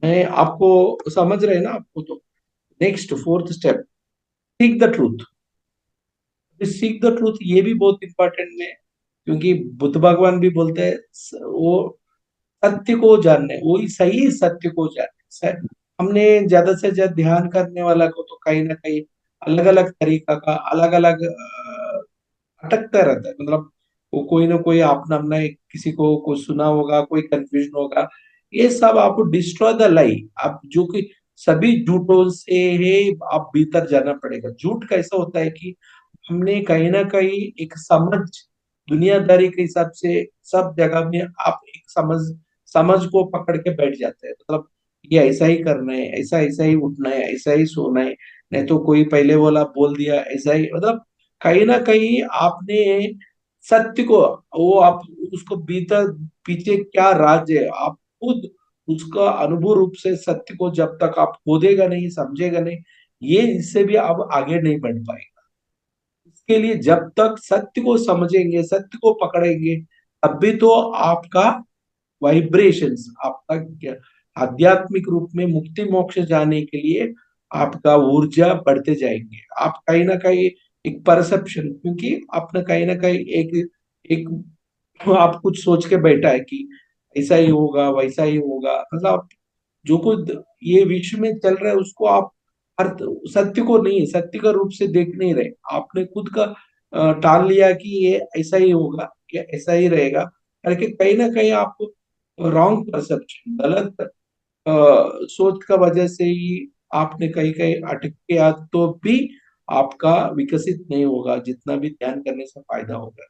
Speaker 2: मैं आपको समझ रहे हैं ना आपको, तो next fourth step, seek the truth. Seek the truth ये भी बहुत इंपॉर्टेंट है, क्योंकि बुद्ध भगवान भी बोलते हैं वो सत्य को जानने, वही सही सत्य को जानने। हमने ज्यादा से ज्यादा ध्यान करने वाला को तो कहीं ना कहीं अलग अलग तरीका का अलग अलग अटकता रहता है। मतलब वो कोई ना कोई अपना अपना किसी को कुछ सुना होगा, कोई कंफ्यूजन होगा। ये सब आपको डिस्ट्रॉय द लाई, आप जो कि सभी झूठों से है, आप भीतर जाना पड़ेगा। झूठ कैसा होता है कि हमने कहीं ना कहीं एक समझ, दुनियादारी के हिसाब से सब जगह में आप एक समझ समझ को पकड़ के बैठ जाते हैं। मतलब ये ऐसा ही करना है, ऐसा ऐसा ही उठना है, ऐसा ही सोना है, नहीं तो कोई पहले बोला बोल दिया ऐसा ही। मतलब कहीं ना कहीं आपने सत्य को, वो आप उसको भीतर पीछे क्या राज है, आप खुद उसका अनुभव रूप से सत्य को जब तक आप खोदेगा नहीं, समझेगा नहीं, ये इससे भी आप आगे नहीं बढ़ पाएगा। इसके लिए जब तक सत्य को समझेंगे, सत्य को पकड़ेंगे, तब भी तो आपका वाइब्रेशंस, आपका आध्यात्मिक रूप में मुक्ति मोक्ष जाने के लिए आपका ऊर्जा बढ़ते जाएंगे। आप कहीं ना कहीं एक परसेप्शन, क्योंकि आपने कहीं ना कहीं एक एक आप कुछ सोच के बैठा है कि ऐसा ही होगा वैसा ही होगा, मतलब आप जो कुछ ये विश्व में चल रहा है उसको आप अर्थ, सत्य को नहीं, सत्य का रूप से देख नहीं रहे। आपने खुद का टाल लिया कि ये ऐसा ही होगा, ये ऐसा ही रहेगा करके। कहीं ना कहीं आपको रॉन्ग परसेप्शन, गलत सोच का वजह से ही आपने कहीं कहीं अटक गया, तो भी आपका विकसित नहीं होगा, जितना भी ध्यान करने से फायदा होगा।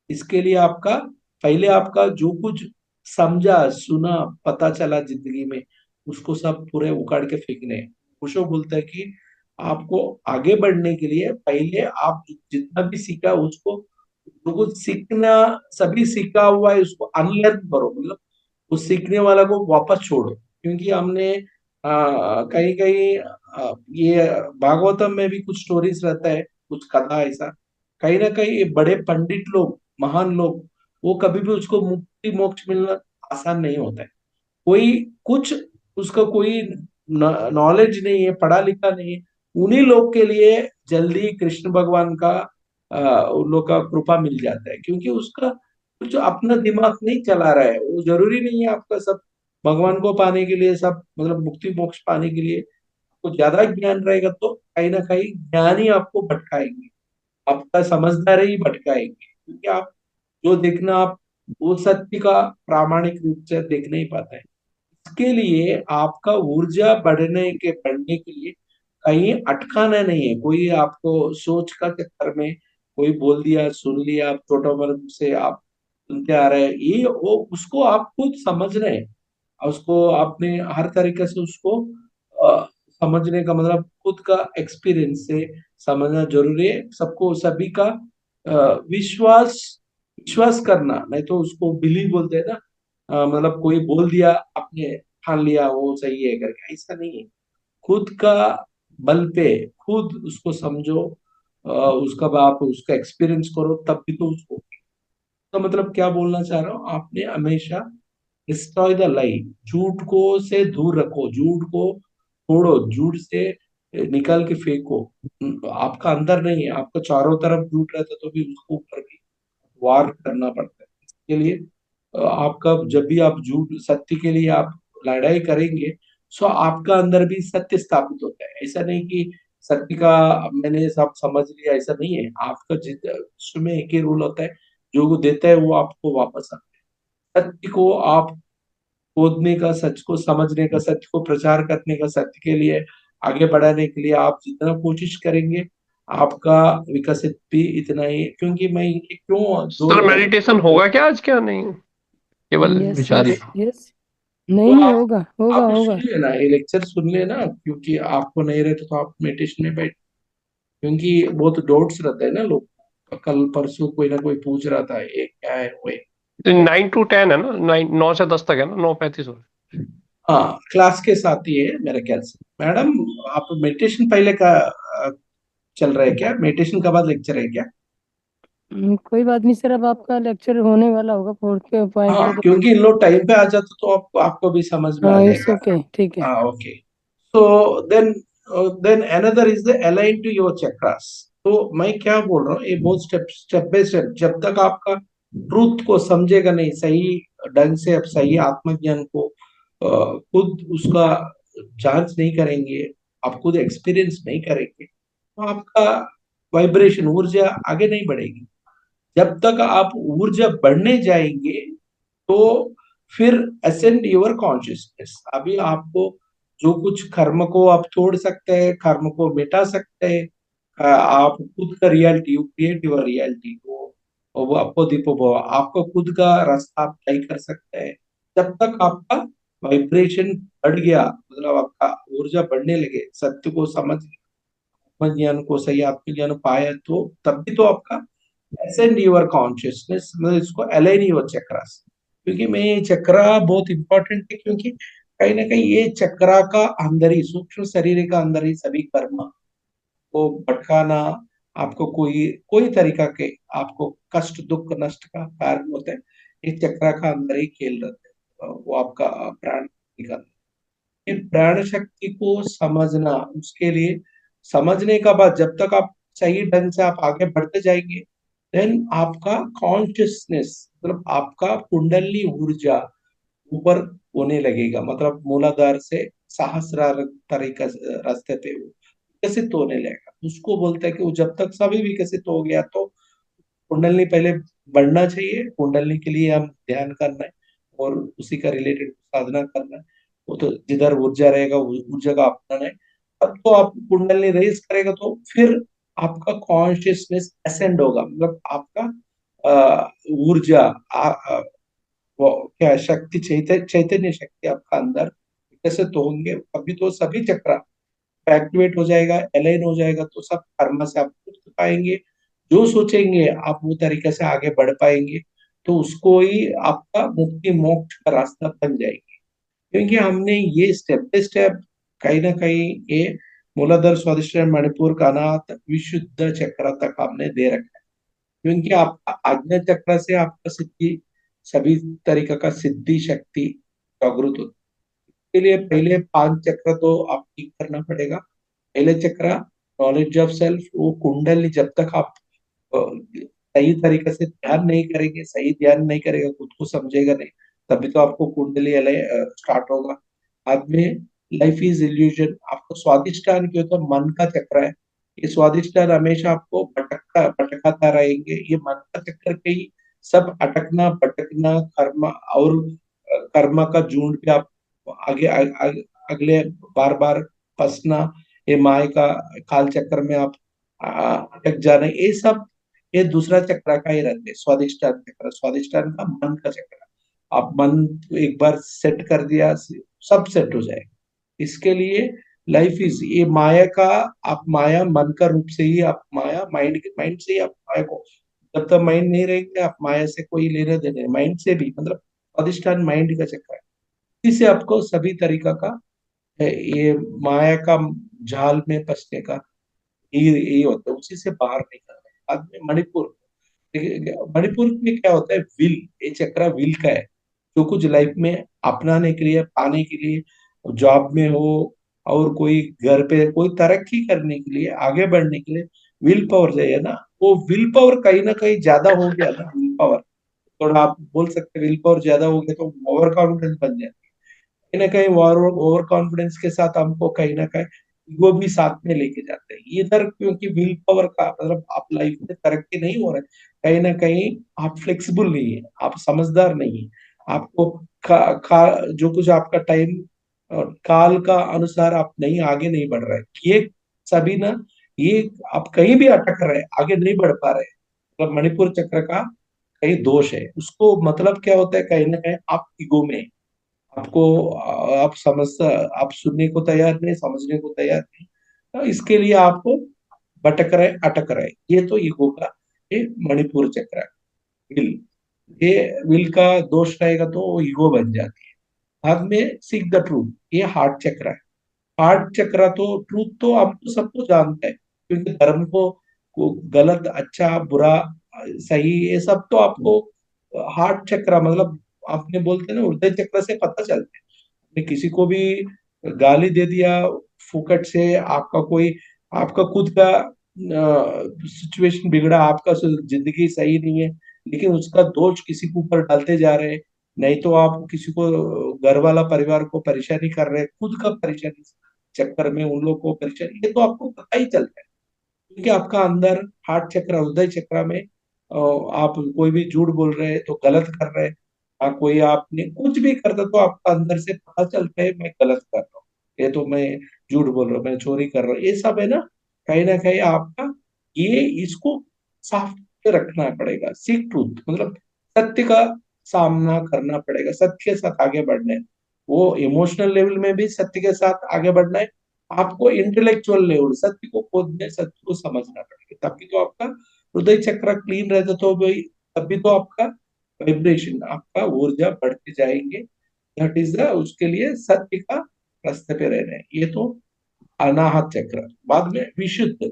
Speaker 2: इसके लिए आपका पहले आपका जो कुछ समझा सुना पता चला जिंदगी में, उसको सब पूरे उखाड़ के फेंकने हैं। ओशो बोलता है कि आपको आगे बढ़ने के लिए पहले आप जितना भी सीखा उसको, जो कुछ सीखना सभी सीखा हुआ है उसको अनलर्न करो। मतलब उस सीखने वाला को वापस छोड़ो, क्योंकि हमने कहीं कहीं ये भागवतम में भी कुछ स्टोरीज रहता है, कुछ कथा ऐसा। कहीं ना कहीं ये बड़े पंडित लोग, महान लोग, वो कभी भी उसको मुक्ति मोक्ष मिलना आसान नहीं होता है। कोई कुछ उसका कोई नॉलेज नहीं है, पढ़ा लिखा नहीं है, उन्हीं लोग के लिए जल्दी कृष्ण भगवान का उन लोग का कृपा मिल जाता है, क्योंकि उसका कुछ अपना दिमाग नहीं चला रहा है। वो जरूरी नहीं है आपका सब भगवान को पाने के लिए, सब मतलब मुक्ति मोक्ष पाने के लिए आपको ज्यादा ज्ञान रहेगा तो कहीं ना कहीं ज्ञान ही आपको भटकाएंगे, आपका समझदार ही भटकाएंगे, क्योंकि आप जो देखना आप वो सत्य का प्रामाणिक रूप से देख नहीं पाते हैं। इसके लिए आपका ऊर्जा बढ़ने के लिए कहीं अटकाना नहीं है। कोई आपको सोच का चक्कर में कोई बोल दिया सुन लिया, आप छोटा वर्ग से आप सुनते आ रहे हैं, ये वो उसको आप खुद समझ रहे हैं, और उसको आपने हर तरीके से उसको समझने का मतलब खुद का एक्सपीरियंस से समझना जरूरी है। सबको सभी का विश्वास विश्वास करना, नहीं तो उसको बिलीव बोलते हैं ना। मतलब कोई बोल दिया आपने ठान लिया वो सही है करके, ऐसा नहीं है। खुद का बल पे खुद उसको समझो, उसका आप उसका एक्सपीरियंस करो, तब भी तो उसको। तो मतलब क्या बोलना चाह रहा हूँ, आपने हमेशा डिस्ट्रॉय द लाई, झूठ को से दूर रखो, झूठ को तोड़ो, झूठ से निकाल के फेंको। आपका अंदर नहीं है, आपका चारों तरफ झूठ रहता तो भी उसको ऊपर भी वार करना पड़ता है। इसके लिए आपका जब भी आप झूठ सत्य के लिए आप लड़ाई करेंगे, सो आपका अंदर भी सत्य स्थापित होता है। ऐसा नहीं कि सत्य का मैंने सब समझ लिया, ऐसा नहीं है। आपका विश्व में एक ही रूल होता है, जो वो देता है वो आपको वापस आता है। सत्य को आप खोदने का, सच को समझने का, सत्य को प्रचार करने का, सत्य के लिए आगे बढ़ाने के लिए आप जितना कोशिश करेंगे, आपका विकसित भी इतना ही। क्योंकि मैं ये क्यों
Speaker 3: सर
Speaker 2: जोर दे रहा
Speaker 3: मेडिटेशन
Speaker 2: हूँ,
Speaker 3: होगा क्या आज, क्या नहीं? केवल
Speaker 1: यस
Speaker 3: विचार
Speaker 1: सर,
Speaker 3: ही?
Speaker 1: यस।
Speaker 2: वो
Speaker 1: नहीं,
Speaker 2: आप
Speaker 1: होगा होगा
Speaker 2: आप
Speaker 1: होगा।
Speaker 2: सुन लेना, ये लेक्चर सुन लेना, क्योंकि आपको नहीं रहते तो आप मेडिटेशन में बैठ, क्योंकि बहुत डाउट्स रहता है ना लोग। कल परसों कोई ना कोई पूछ रहा था ये क्या है वो है।
Speaker 3: 9 to 10 है ना, 9 से 10 तक है ना, 9:35 हो
Speaker 2: हाँ, क्लास के साथ ही है मेरे ख्याल से। मैडम, आप मेडिटेशन पहले का चल रहा है क्या? मेडिटेशन का बाद लेक्चर है क्या?
Speaker 1: कोई बात नहीं सर, अब आपका लेक्चर होने वाला होगा, फोर्थ के पॉइंट
Speaker 2: हाँ,
Speaker 1: पे तो।
Speaker 2: क्योंकि इन लोग टाइम पे आ जाते तो आपको भी समझ में आ
Speaker 1: हाँ, इट्स
Speaker 2: जाएगा।
Speaker 1: ओके, ठीक है।
Speaker 2: हाँ, okay. So then another is the align to your chakras. तो मैं क्या बोल रहा हूँ, ये बहुत स्टेप स्टेप बाय स्टेप, जब तक आपका ट्रूथ को समझेगा नहीं सही ढंग से, अब सही आत्मज्ञान को खुद उसका जांच नहीं करेंगे, आप खुद एक्सपीरियंस नहीं करेंगे, तो आपका वाइब्रेशन ऊर्जा आगे नहीं बढ़ेगी। जब तक आप ऊर्जा बढ़ने जाएंगे तो फिर असेंड योर कॉन्शियसनेस। अभी आपको जो कुछ कर्म को आप तोड़ सकते हैं, कर्म को मिटा सकते हैं, आप खुद का reality, you create your reality को, और वो आपको दीपो भव, आपको खुद का रास्ता आप तय कर सकते हैं। जब तक आपका वाइब्रेशन बढ़ गया, मतलब आपका ऊर्जा बढ़ने लगे, सत्य को समझ, आत्मज्ञान को, सही आत्मज्ञान पाया, तो तब भी तो आपका ascend your consciousness, मतलब इसको अलाइन योर चक्रास। क्योंकि मैं ये चक्रा बहुत इंपॉर्टेंट है, क्योंकि कहीं ना कहीं ये चक्रा का अंदर ही, सूक्ष्म शरीर का अंदर ही सभी कर्म को भटकाना, आपको कोई कोई तरीका के आपको कष्ट दुख नष्ट का कारण होता है, ये चक्रा का अंदर ही खेल रहते हैं, वो आपका प्राण निकाल। ये प्राण शक्ति को समझना, उसके लिए समझने का बाद जब तक आप सही ढंग से आप आगे बढ़ते जाएंगे, देन आपका कॉन्शियसनेस, मतलब आपका कुंडली ऊर्जा ऊपर होने लगेगा, मतलब मूलाधार से सहस्रार तरीका रास्ते पे वो विकसित होने लगेगा। उसको बोलते हैं कि वो जब तक सभी विकसित हो गया तो कुंडली पहले बढ़ना चाहिए। कुंडली के लिए हम ध्यान करना है और उसी का रिलेटेड साधना करना है। वो तो जिधर ऊर्जा रहेगा उस जगह अपनाना है। अब तो आप कुंडली रेज करेगा तो फिर आपका कॉन्शियसनेस असेंड होगा, मतलब आपका ऊर्जा, वो क्या शक्ति, चैतन्य शक्ति आपका अंदर विकसित तो होंगे, अभी तो सभी चक्र एक्टिवेट हो जाएगा, अलाइन हो जाएगा, तो सब कर्म से आप मुक्त पाएंगे। जो सोचेंगे आप वो तरीके से आगे बढ़ पाएंगे, तो उसको ही आपका मुक्ति मोक्ष का रास्ता बन जाएगी। क्योंकि हमने ये स्टेप बाय स्टेप कहीं ना कहीं ये मूलाधार स्वादिष्टान मणिपुर का अनाहत विशुद्ध चक्र तक हमने दे रखा है। क्योंकि आपका आज्ञा चक्र से आपका सिद्धि, सभी तरीके का सिद्धि शक्ति जागृत होती है। इसके लिए पहले 5 चक्र तो आप ठीक करना पड़ेगा। पहले चक्र नॉलेज ऑफ सेल्फ, वो कुंडली जब तक आप सही तरीके से ध्यान नहीं करेंगे, सही ध्यान नहीं करेगा, खुद को समझेगा नहीं, तभी तो आपको कुंडली स्टार्ट होगा। बाद में लाइफ इज इल्यूजन, आपको स्वादिष्टान क्यों, तो मन का चक्र है। ये स्वादिष्टान हमेशा आपको भटकाता रहेंगे, ये मन का चक्कर के ही सब अटकना भटकना, कर्म और कर्म का झुंड पे आप आगे अगले बार बार फंसना, ये माया का काल चक्र में आप अटक जाना, ये सब ये दूसरा चक्र का ही रहते हैं। स्वादिष्टान चक्र, स्वादिष्टान का मन का चक्र, आप मन एक बार सेट कर दिया, सब सेट हो जाएगा। इसके लिए लाइफ इज ये माया का, आप माया मन का रूप से ही, आप माया माइंड माइंड से ही आप माया को, जब तक माइंड नहीं रहेंगे आप माया से कोई लेने देने, माइंड से भी, मतलब अधिष्ठान माइंड का चक्कर है। इसी से आपको सभी तरीका का ये माया का जाल में फंसने का ये होता है, उसी से बाहर निकलना है। बाद में मणिपुर, देखिए, मणिपुर में क्या होता है, विल, ये चक्र विल का है। जो कुछ लाइफ में अपनाने के लिए, पाने के लिए, जॉब में हो और कोई घर पे कोई तरक्की करने के लिए, आगे बढ़ने के लिए विल पावर चाहिए ना। वो विल पावर कहीं ना कहीं ज्यादा हो गया ना, विल पावर थोड़ा आप बोल सकते हैं, विल पावर ज्यादा हो गया तो ओवर कॉन्फिडेंस बन जाए। कहीं ना कहीं ओवर कॉन्फिडेंस के साथ हमको कहीं ना कहीं ईगो भी साथ में लेके जाते हैं इधर, क्योंकि विल पावर का मतलब आप लाइफ में तरक्की नहीं हो रहे, कहीं ना कहीं आप फ्लेक्सिबल नहीं है, आप समझदार नहीं है। आपको जो कुछ आपका टाइम काल का अनुसार आप नहीं आगे नहीं बढ़ रहे, ये सभी ना, ये आप कहीं भी अटक रहे, आगे नहीं बढ़ पा रहे, मतलब मणिपुर चक्र का कहीं दोष है। उसको मतलब क्या होता है, कहीं ना कहीं आप ईगो में, आपको आप समझ, आप सुनने को तैयार नहीं, समझने को तैयार नहीं, तो इसके लिए आपको भटक रहे अटक रहे, ये तो ईगो का ये मणिपुर चक्र है। विल, ये विल का दोष रहेगा तो वो ईगो बन जाती है। बाद में सीख द ट्रूथ, ये हार्ट चक्र है। हार्ट चक्र तो ट्रूथ तो हम तो सबको जानते हैं, क्योंकि धर्म को गलत अच्छा बुरा सही ये सब तो आपको हार्ट चक्र मतलब आपने बोलते हैं ना हृदय चक्र से पता चलता है। आपने किसी को भी गाली दे दिया फुकट से आपका खुद का सिचुएशन बिगड़ा आपका जिंदगी सही नहीं है लेकिन उसका दोष किसी के ऊपर डालते जा रहे हैं। नहीं तो आप किसी को घर वाला परिवार को परेशानी कर रहे हैं खुद का परेशानी चक्कर में उन लोग को परेशानी ये तो आपको पता ही चलता है क्योंकि आपका अंदर हार्ट चक्र हृदय चक्र में आप कोई भी झूठ बोल रहे हैं तो गलत कर रहे हैं कोई आपने कुछ भी करता तो आपका अंदर से पता चलता है मैं गलत कर रहा हूँ ये तो मैं झूठ बोल रहा हूँ मैं चोरी कर रहा हूँ ये सब है ना कहीं आपका ये इसको साफ रखना पड़ेगा सीक ट्रूथ मतलब सत्य का सामना करना पड़ेगा सत्य के साथ आगे बढ़ना है वो इमोशनल लेवल में भी सत्य के साथ आगे बढ़ना है आपको इंटेलेक्चुअल लेवल सत्य को खोदने सत्य को समझना पड़ेगा तभी तो आपका हृदय चक्र क्लीन रहता तो भाई तभी तो आपका वाइब्रेशन आपका ऊर्जा बढ़ते जाएंगे दैट इज द उसके लिए सत्य का रास्ते पे रहना है ये तो अनाहत चक्र बाद में विशुद्ध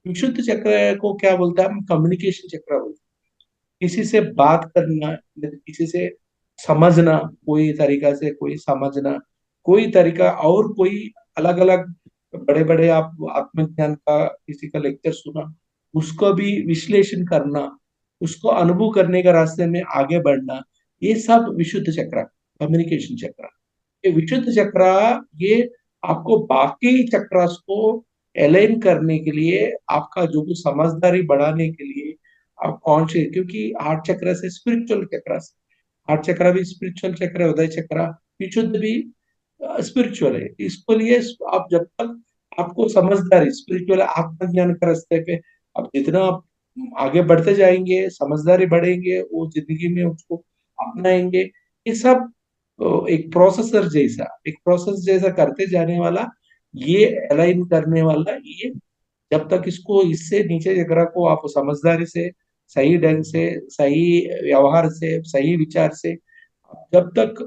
Speaker 2: विशुद्ध चक्र को क्या बोलते हैं हम कम्युनिकेशन चक्र बोलते हैं किसी से बात करना किसी से समझना कोई तरीका से कोई समझना कोई तरीका और कोई अलग अलग बड़े बड़े आप आत्मज्ञान का किसी का लेक्चर सुना उसको भी विश्लेषण करना उसको अनुभव करने का रास्ते में आगे बढ़ना ये सब विशुद्ध चक्र कम्युनिकेशन चक्र ये विशुद्ध चक्र ये आपको बाकी चक्रास को अलाइन करने के लिए आपका जो कुछ समझदारी बढ़ाने के लिए आप कौन से क्योंकि हार्ट चक्र से स्पिरिचुअल चक्र से हार्ट चक्र भी स्पिरिचुअल चक्र है उदय चक्र विशुद्ध भी स्पिरिचुअल है इसको लिए आप जब तक आपको समझदारी स्पिरिचुअल आत्मज्ञान के रास्ते पे अब जितना आप आगे बढ़ते जाएंगे समझदारी बढ़ेंगे वो जिंदगी में उसको अपनाएंगे ये सब एक प्रोसेस जैसा करते जाने वाला ये अलाइन करने वाला ये जब तक इसको इससे नीचे जगह को आप समझदारी से सही ढंग से सही व्यवहार से सही विचार से जब तक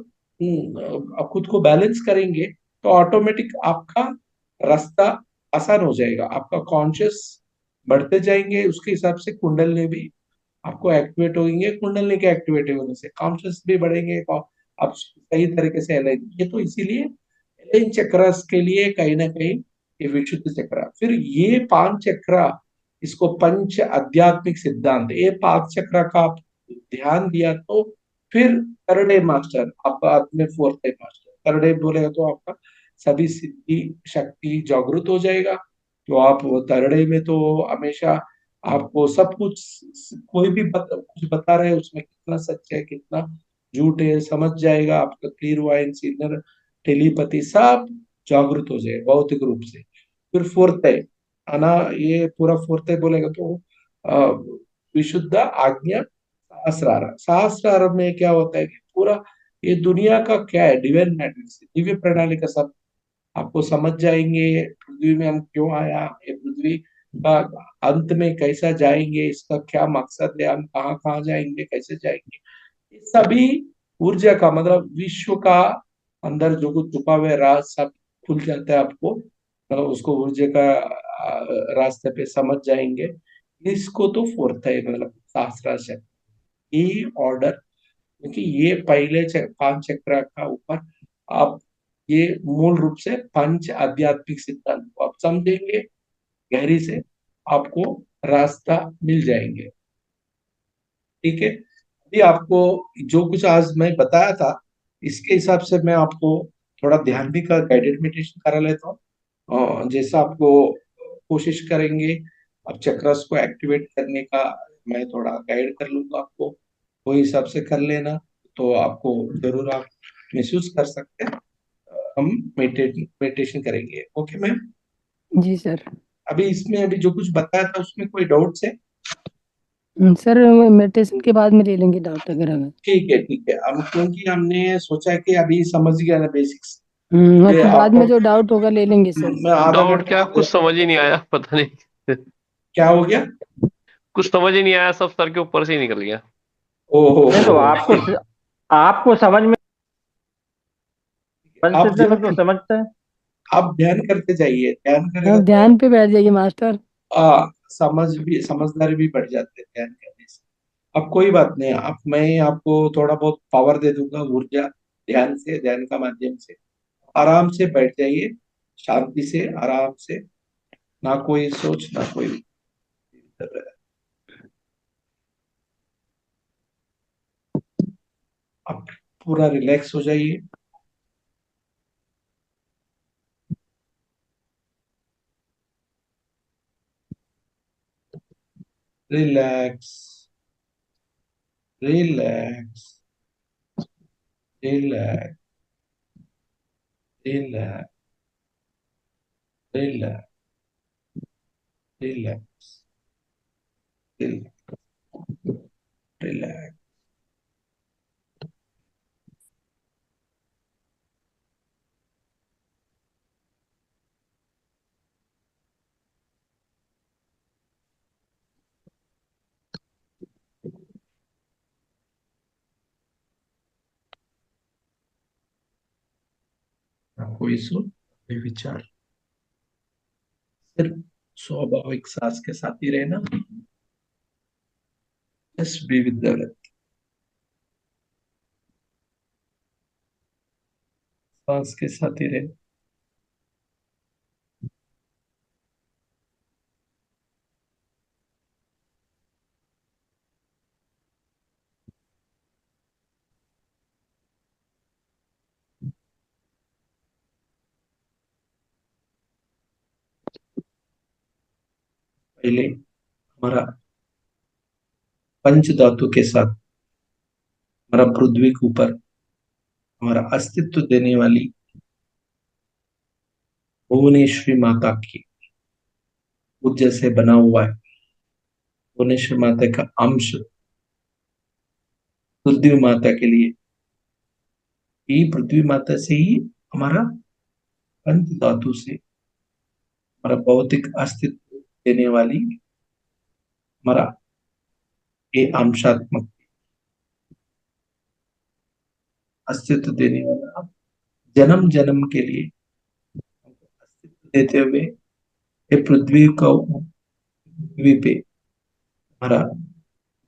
Speaker 2: आप खुद को बैलेंस करेंगे तो ऑटोमेटिक आपका रास्ता आसान हो जाएगा आपका कॉन्शियस बढ़ते जाएंगे उसके हिसाब से कुंडलनी भी आपको एक्टिवेट होंगे कुंडलनी के एक्टिवेट होने से कॉन्शियस भी बढ़ेंगे आप सही तरीके से अलाइन ये तो इसीलिए अलाइन चक्रस के लिए कहीं ना कहीं ये विशुद्ध चक्र फिर ये पांच चक्र इसको पंच आध्यात्मिक सिद्धांत ये पांच चक्र का आप ध्यान दिया तो फिर थर्ड मास्टर आपका में फोर्थ मास्टर थर्ड बोलेगा तो आपका सभी सिद्धि शक्ति जागृत हो जाएगा तो आप वो थर्ड में तो हमेशा आपको सब कुछ कोई भी कुछ बता रहे हैं उसमें कितना सच है कितना झूठ है समझ जाएगा आपका क्लियर वाइंस इनर टेलीपैथी सब जागृत हो जाए भौतिक रूप से फिर फोर्थ है अना ये पूरा फोर्थ है बोलेगा तो विशुद्ध आज्ञा सहस्रार में क्या होता है कि पूरा ये दुनिया का क्या है डिवाइन मैट्रिक्स दिव्य प्रणाली का सब आपको समझ जाएंगे पृथ्वी में हम क्यों आया ये पृथ्वी का अंत में कैसा जाएंगे इसका क्या मकसद है हम कहाँ कहाँ जाएंगे कैसे जाएंगे ये सभी ऊर्जा का मतलब विश्व का अंदर जो कुछ छुपा हुआ राज सब खुल जाता है आपको मतलब उसको ऊर्जा का रास्ते पे समझ जाएंगे इसको तो फोर्थ है मतलब शास्त्रार्थ ये ऑर्डर क्योंकि ये पहले पांच चक्र का ऊपर आप ये मूल रूप से पंच आध्यात्मिक सिद्धांत को आप समझेंगे गहरी से आपको रास्ता मिल जाएंगे ठीक है अभी आपको जो कुछ आज मैं बताया था इसके हिसाब से मैं आपको थोड़ा ध्यान भी का गाइडेड मेडिटेशन करा लेता हूँ जैसा आपको कोशिश करेंगे अब चक्रस को एक्टिवेट करने का मैं थोड़ा गाइड कर लूंगा आपको वो हिसाब से कर लेना तो आपको जरूर आप महसूस कर सकते हैं हम मेडिटेशन करेंगे ओके मैम
Speaker 1: जी सर।
Speaker 2: अभी इसमें अभी जो कुछ बताया था उसमें कोई डाउट्स है
Speaker 1: सर मेडिटेशन के बाद में ले लेंगे डाउट अगर हमें।
Speaker 2: ठीक है अब क्योंकि हमने सोचा कि अभी समझ गया ना बेसिक्स
Speaker 1: फिर बाद में
Speaker 2: आपको
Speaker 1: जो डाउट होगा ले लेंगे सर।
Speaker 2: मैं आधा
Speaker 3: डाउट क्या
Speaker 2: घंटा
Speaker 3: कुछ समझ ही नहीं आया पता नहीं
Speaker 2: क्या हो गया
Speaker 3: कुछ समझ ही नहीं आया सब सर के ऊपर से ही निकल गया
Speaker 2: ओहो
Speaker 4: नहीं तो आपको समझ में मन
Speaker 2: आप
Speaker 4: से तो
Speaker 2: ध्यान
Speaker 4: समझते हैं।
Speaker 2: आप ध्यान करते जाइए ध्यान करेगा
Speaker 1: अब
Speaker 2: तो
Speaker 1: ध्यान पे बैठ जाइए मास्टर।
Speaker 2: समझदारी भी बढ़ जाते हैं ध्यान करने से। अब कोई बात नहीं, अब मैं आपको थोड़ा बहुत पावर दे दूंगा, ऊर्जा, ध्यान से, ध्यान का माध्यम से। आराम से बैठ जाइए, शांति से, आराम से, ना कोई सोच, ना कोई। आप पूरा रिलैक्स हो जाइए। Relax, relax, relax, relax, relax, relax, relax. कोई सोच, कोई विचार, सिर्फ स्वाभाविक सांस के साथ ही रहना। Just be with the breath. सांस के साथ ही रहना। पहले हमारा पंच धातु के साथ, हमारा पृथ्वी के ऊपर हमारा अस्तित्व देने वाली भुवनेश्वरी माता की ऊर्जा से बना हुआ है। भुवनेश्वरी माता का अंश पृथ्वी माता के लिए, ये पृथ्वी माता से ही हमारा पंच धातु से हमारा भौतिक अस्तित्व देने वाली हमारा ये अंशात्मक अस्तित्व देने वाला जन्म जन्म के लिए अस्तित्व देते हुए ये पृथ्वी को, पृथ्वी पे हमारा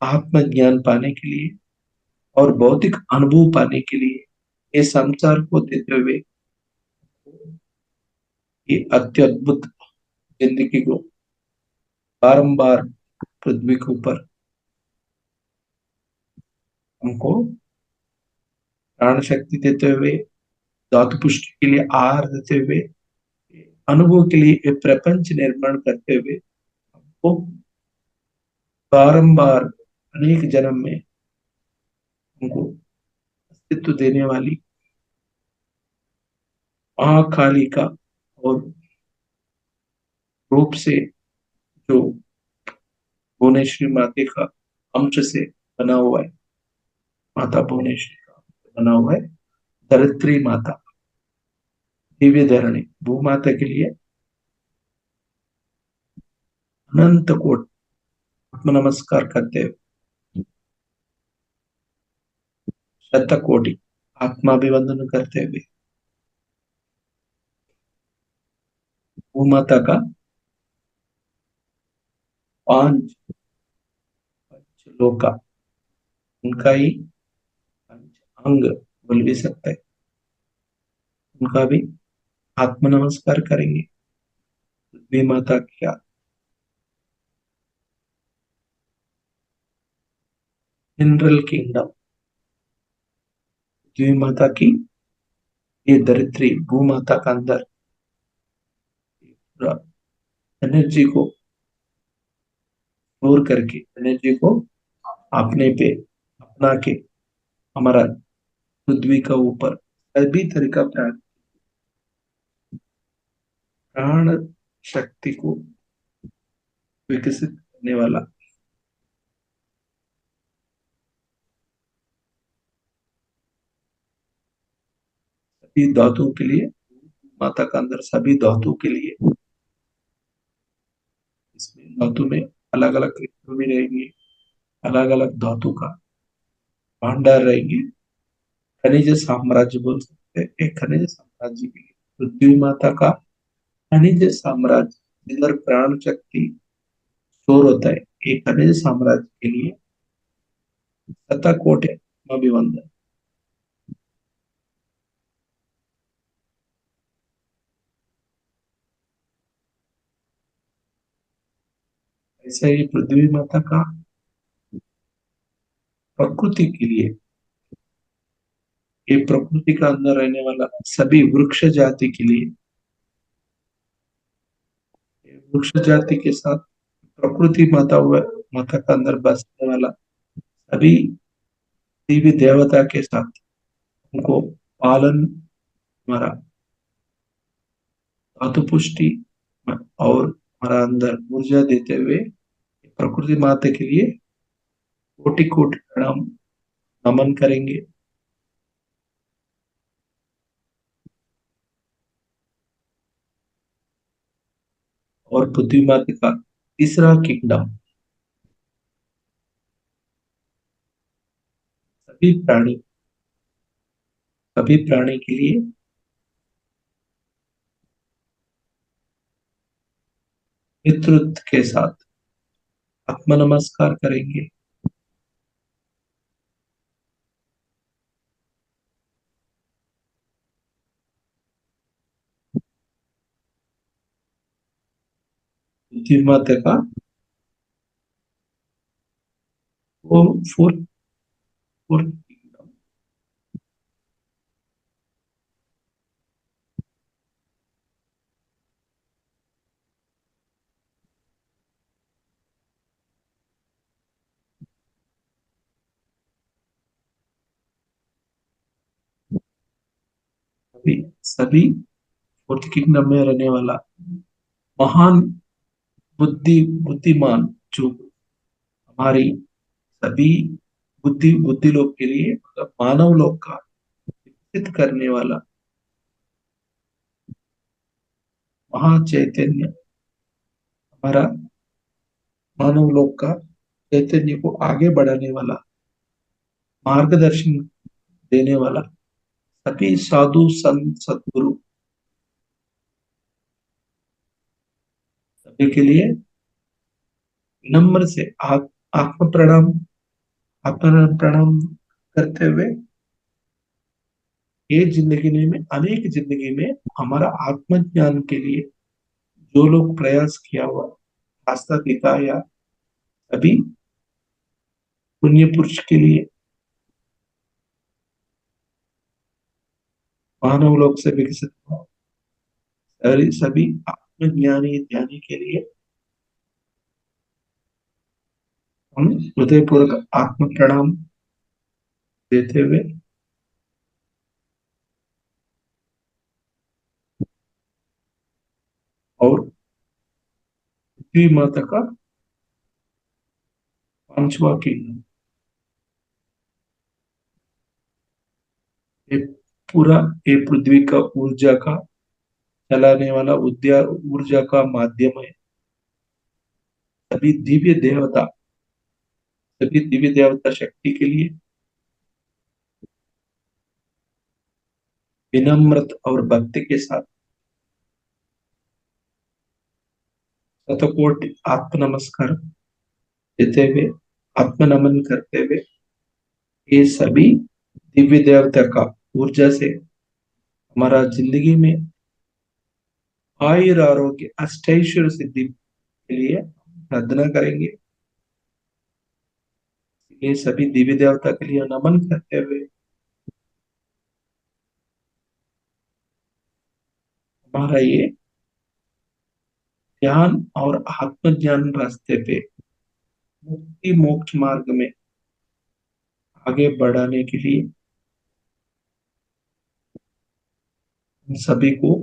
Speaker 2: आत्मज्ञान पाने के लिए और भौतिक अनुभव पाने के लिए, ये संसार को देते हुए ये अत्यद्भुत जिंदगी को बारंबार पृथ्वी के ऊपर हमको प्राण शक्ति देते हुए, धातु पुष्टि के लिए आहार देते हुए, अनुभव के लिए ये प्रपंच निर्माण करते हुए हमको बारंबार अनेक जन्म में हमको अस्तित्व देने वाली महाकालिका और रूप से जो भुवनेश्वरी माता का अंश से बना हुआ है, माता भुवनेश्वरी का बना हुआ है धरित्री माता, दिव्य धरणी भूमाता के लिए अनंत कोटि आत्म नमस्कार करते हुए, शतकोटि आत्माभिवंदन करते हुए भूमाता का पांच पंचलोका, उनका ही पंच अंग बोल भी सकते हैं, उनका भी आत्म नमस्कार करेंगे। पृथ्वी माता क्या मिनरल किंगडम, पृथ्वी माता की ये धरित्री भूमाता का अंदर पूरा एनर्जी को स्टोर करके, एनर्जी को अपने पे अपना के हमारा पृथ्वी का ऊपर सभी तरह का प्राण शक्ति को विकसित करने वाला सभी धातुओं के लिए, माता का अंदर सभी धातुओं के लिए, इसमें धातु में अलग अलग भी रहेंगे, अलग अलग धातु का भंडार रहेंगे। खनिज साम्राज्य बोल सकते हैं, एक खनिज साम्राज्य के लिए पृथ्वी माता का खनिज साम्राज्य, जिधर प्राण शक्ति स्टोर होता है एक खनिज साम्राज्य के लिए शतकोटि अभिवंदन। ऐसे ही पृथ्वी माता का प्रकृति के लिए, ये प्रकृति का अंदर रहने वाला सभी वृक्ष जाति के लिए, ये वृक्ष जाति के साथ प्रकृति माता हुआ माता का अंदर बसने वाला सभी देवी देवता के साथ उनको पालन, हमारा धातु पुष्टि और हमारा अंदर ऊर्जा देते हुए प्रकृति माता के लिए कोटि कोटि प्रणाम नमन करेंगे। और पृथ्वी माता का तीसरा किंगडम सभी प्राणी, सभी प्राणी के लिए नेतृत्व के साथ आत्म नमस्कार करेंगे। पृथ्वी माता का वो फोर्थ फोर्थ किंगडम सभी सभी फोर्थ किंगडम में रहने वाला महान बुद्धिमान जो हमारी सभी बुद्धि लोग के लिए, मतलब मानव लोग का विकसित करने वाला महाचैतन्य, हमारा मानव लोग का चैतन्य को आगे बढ़ाने वाला, मार्गदर्शन देने वाला सभी साधु संत सद्गुरु सभी के लिए विनम्र से आत्म प्रणाम, आत्म प्रणाम करते हुए ये जिंदगी में अनेक जिंदगी में हमारा आत्मज्ञान के लिए जो लोग प्रयास किया हुआ, रास्ता दिखाया, सभी पुण्य पुरुष के लिए, मानव लोक से विकसित हुआ सभी आत्मज्ञानी ज्ञानी के लिए हम हृदयपूर्वक आत्म प्रणाम देते हुए और पृथ्वी माता का पांचवा किंग, ये पूरा ये पृथ्वी का ऊर्जा का चलाने वाला ऊर्जा का माध्यम है। सभी दिव्य देवता, सभी दिव्य देवता शक्ति के लिए विनम्रत और भक्ति के साथ शतकोटि आत्म नमस्कार देते हुए, आत्म नमन करते हुए ये सभी दिव्य देवता का ऊर्जा से हमारा जिंदगी में आयुर आरोग्य अष्टैश्वर्य सिद्धि के लिए प्रार्थना करेंगे। ये सभी देवी देवता के लिए नमन करते हुए हमारा ये ज्ञान और आत्मज्ञान रास्ते पे मुक्ति मोक्ष मार्ग में आगे बढ़ाने के लिए हम सभी को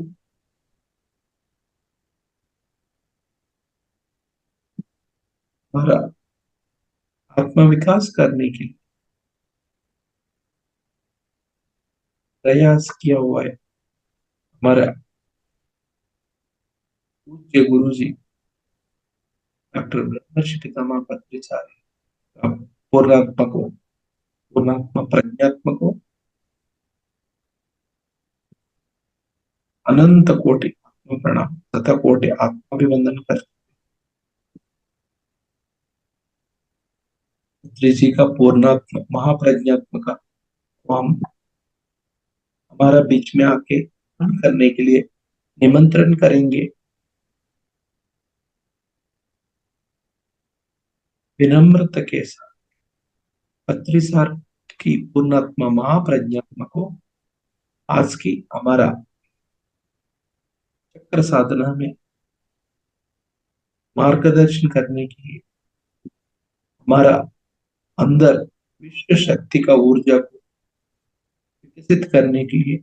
Speaker 2: हमारा आत्म विकास करने के लिए प्रयास किया हुआ है। हमारा पूज्य गुरु जी डॉक्टर ब्रह्मर्षि पितामह पत्रिचार्य का पूर्णात्मा प्रज्ञात्मा को अनंत कोटि आत्म प्रणाम तथा कोटि आत्माभिवंदन कर श्री जी का पूर्णात्म महाप्रज्ञात्म का हम हमारा बीच में आके करने के लिए निमंत्रण करेंगे। विनम्रता के साथ पत्रिसार की पूर्णात्मा महाप्रज्ञात्मा को आज की हमारा चक्र साधना में मार्गदर्शन करने के लिए, हमारा अंदर विश्व शक्ति का ऊर्जा को विकसित करने के लिए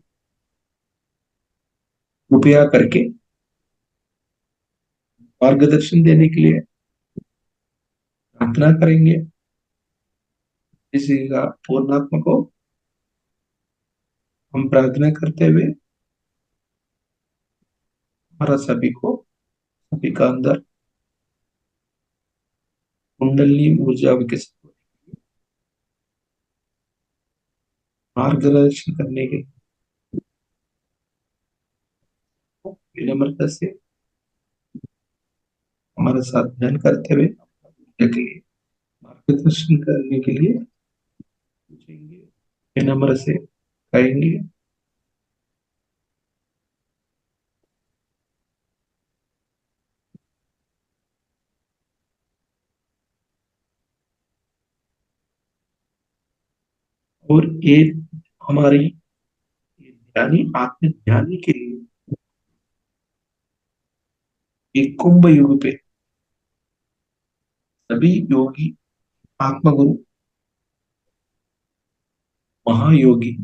Speaker 2: कृपया करके मार्गदर्शन देने के लिए प्रार्थना करेंगे। इसी का पूर्णात्मा को हम प्रार्थना करते हुए हमारा सभी का अंदर कुंडली ऊर्जा विकसित मार्गदर्शन करने के विनम्रता से हमारे साथ ध्यान करते हुए के लिए मार्गदर्शन करने के लिए पूछेंगे, विनम्र से कहेंगे। और ये हमारी ध्यानी आत्म ध्यानी के लिए एक कुंभ युग पे सभी योगी आत्मगुरु महायोगी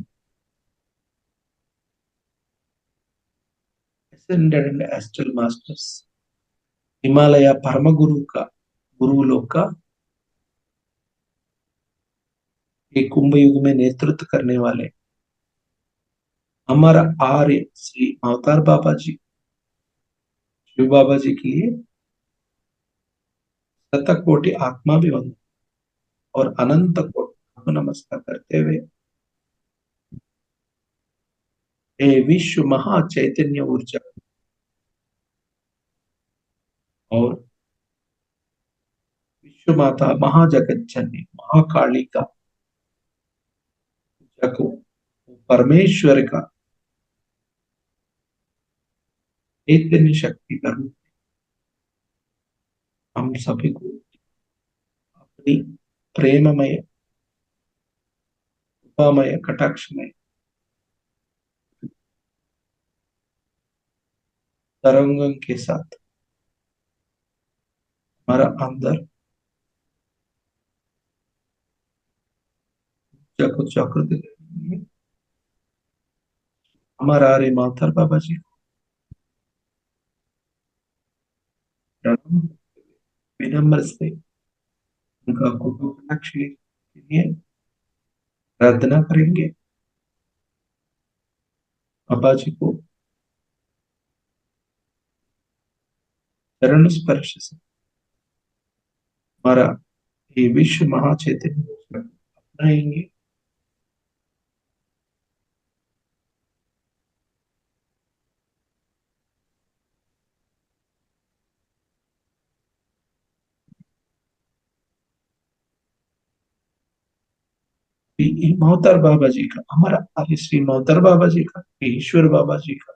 Speaker 2: ascended and astral masters Himalaya परम गुरु का गुरु लोग का एक कुंभ युग में नेतृत्व करने वाले हमारा आर्य श्री अवतार बाबा जी शिव बाबा जी के लिए शतकोटि आत्माभिवंदन और अनंत कोटि नमस्कार करते हुए हे विश्व महा चैतन्य ऊर्जा और विश्व माता महाजगत जननी महाकाली का ऊर्जा को परमेश्वर का चैतन्य शक्ति का रूप हम सभी को अपनी प्रेममय कृपामय कटाक्षमय तरंगों के साथ हमारा अंदर को जागृत करेंगे। हमारा आर्य माता बाबा जी को प्रणाम विनम्र से उनका कृपा कटाक्ष के लिए प्रार्थना करेंगे। बाबा जी को चरण स्पर्श से हमारा ये विश्व महाचैतन्य अपनाएंगे। मोहतर बाबा जी का हमारा आर्य श्री मोहतर बाबा जी का ईश्वर बाबा जी का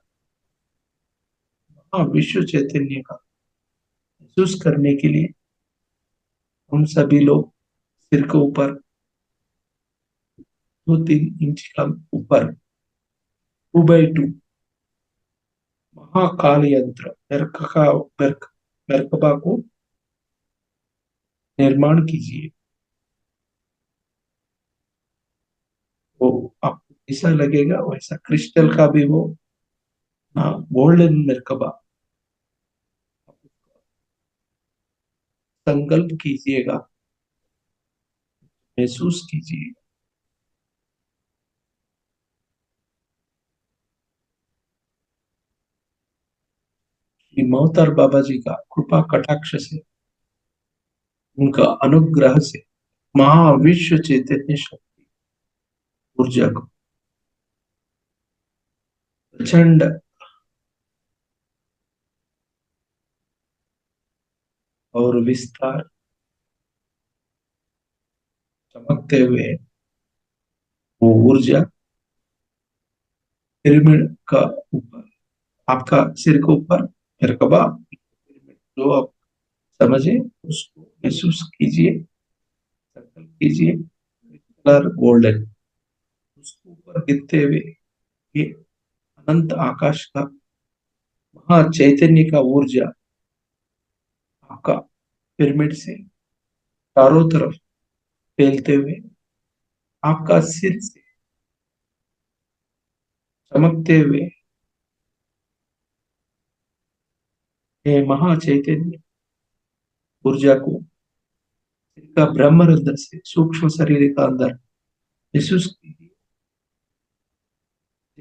Speaker 2: विश्व चैतन्य का महसूस करने के लिए हम सभी लोग सिर के ऊपर 2-3 इंच का ऊपर 2x2 महाकाल यंत्र मेरकबा को निर्माण कीजिए। वो आपको ऐसा लगेगा वैसा क्रिस्टल का भी वो गोल्डन मेरकबा संकल्प कीजिएगा, महसूस कीजिए। श्री मोहतर बाबा जी का कृपा कटाक्ष से उनका अनुग्रह से महाविश्व चैतन्य शक्ति ऊर्जा को प्रचंड और विस्तार चमकते हुए वो ऊर्जा पिरामिड का ऊपर, आपका सिर के ऊपर मरकबा पिरामिड, जो आप समझे उसको महसूस कीजिए, संकल्प कीजिए। कलर गोल्डन, उसके ऊपर गिरते हुए ये अनंत आकाश का महा चैतन्य का ऊर्जा आपका पिरामिड से चारों तरफ फैलते हुए आपका सिर से चमकते हुए ये महा चैतन्य ऊर्जा को सिर का ब्रह्मरंध्र से सूक्ष्म शरीर का अंदर महसूस कीजिए।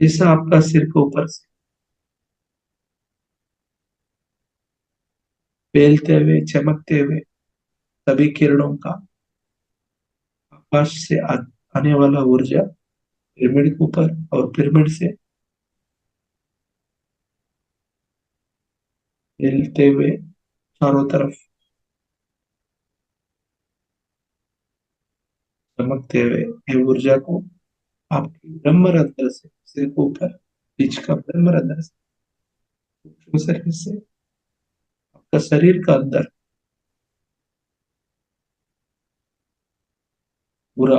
Speaker 2: जैसा आपका सिर के ऊपर से फैलते हुए चमकते हुए सभी किरणों का आकाश से आने वाला ऊर्जा पिरामिड के ऊपर और पिरामिड से फैलते हुए चारों तरफ चमकते हुए ये ऊर्जा को आपके ब्रह्मरंध्र से सिर के ऊपर बीच का ब्रह्मरंध्र से सूक्ष्म शरीर से आपका शरीर का अंदर पूरा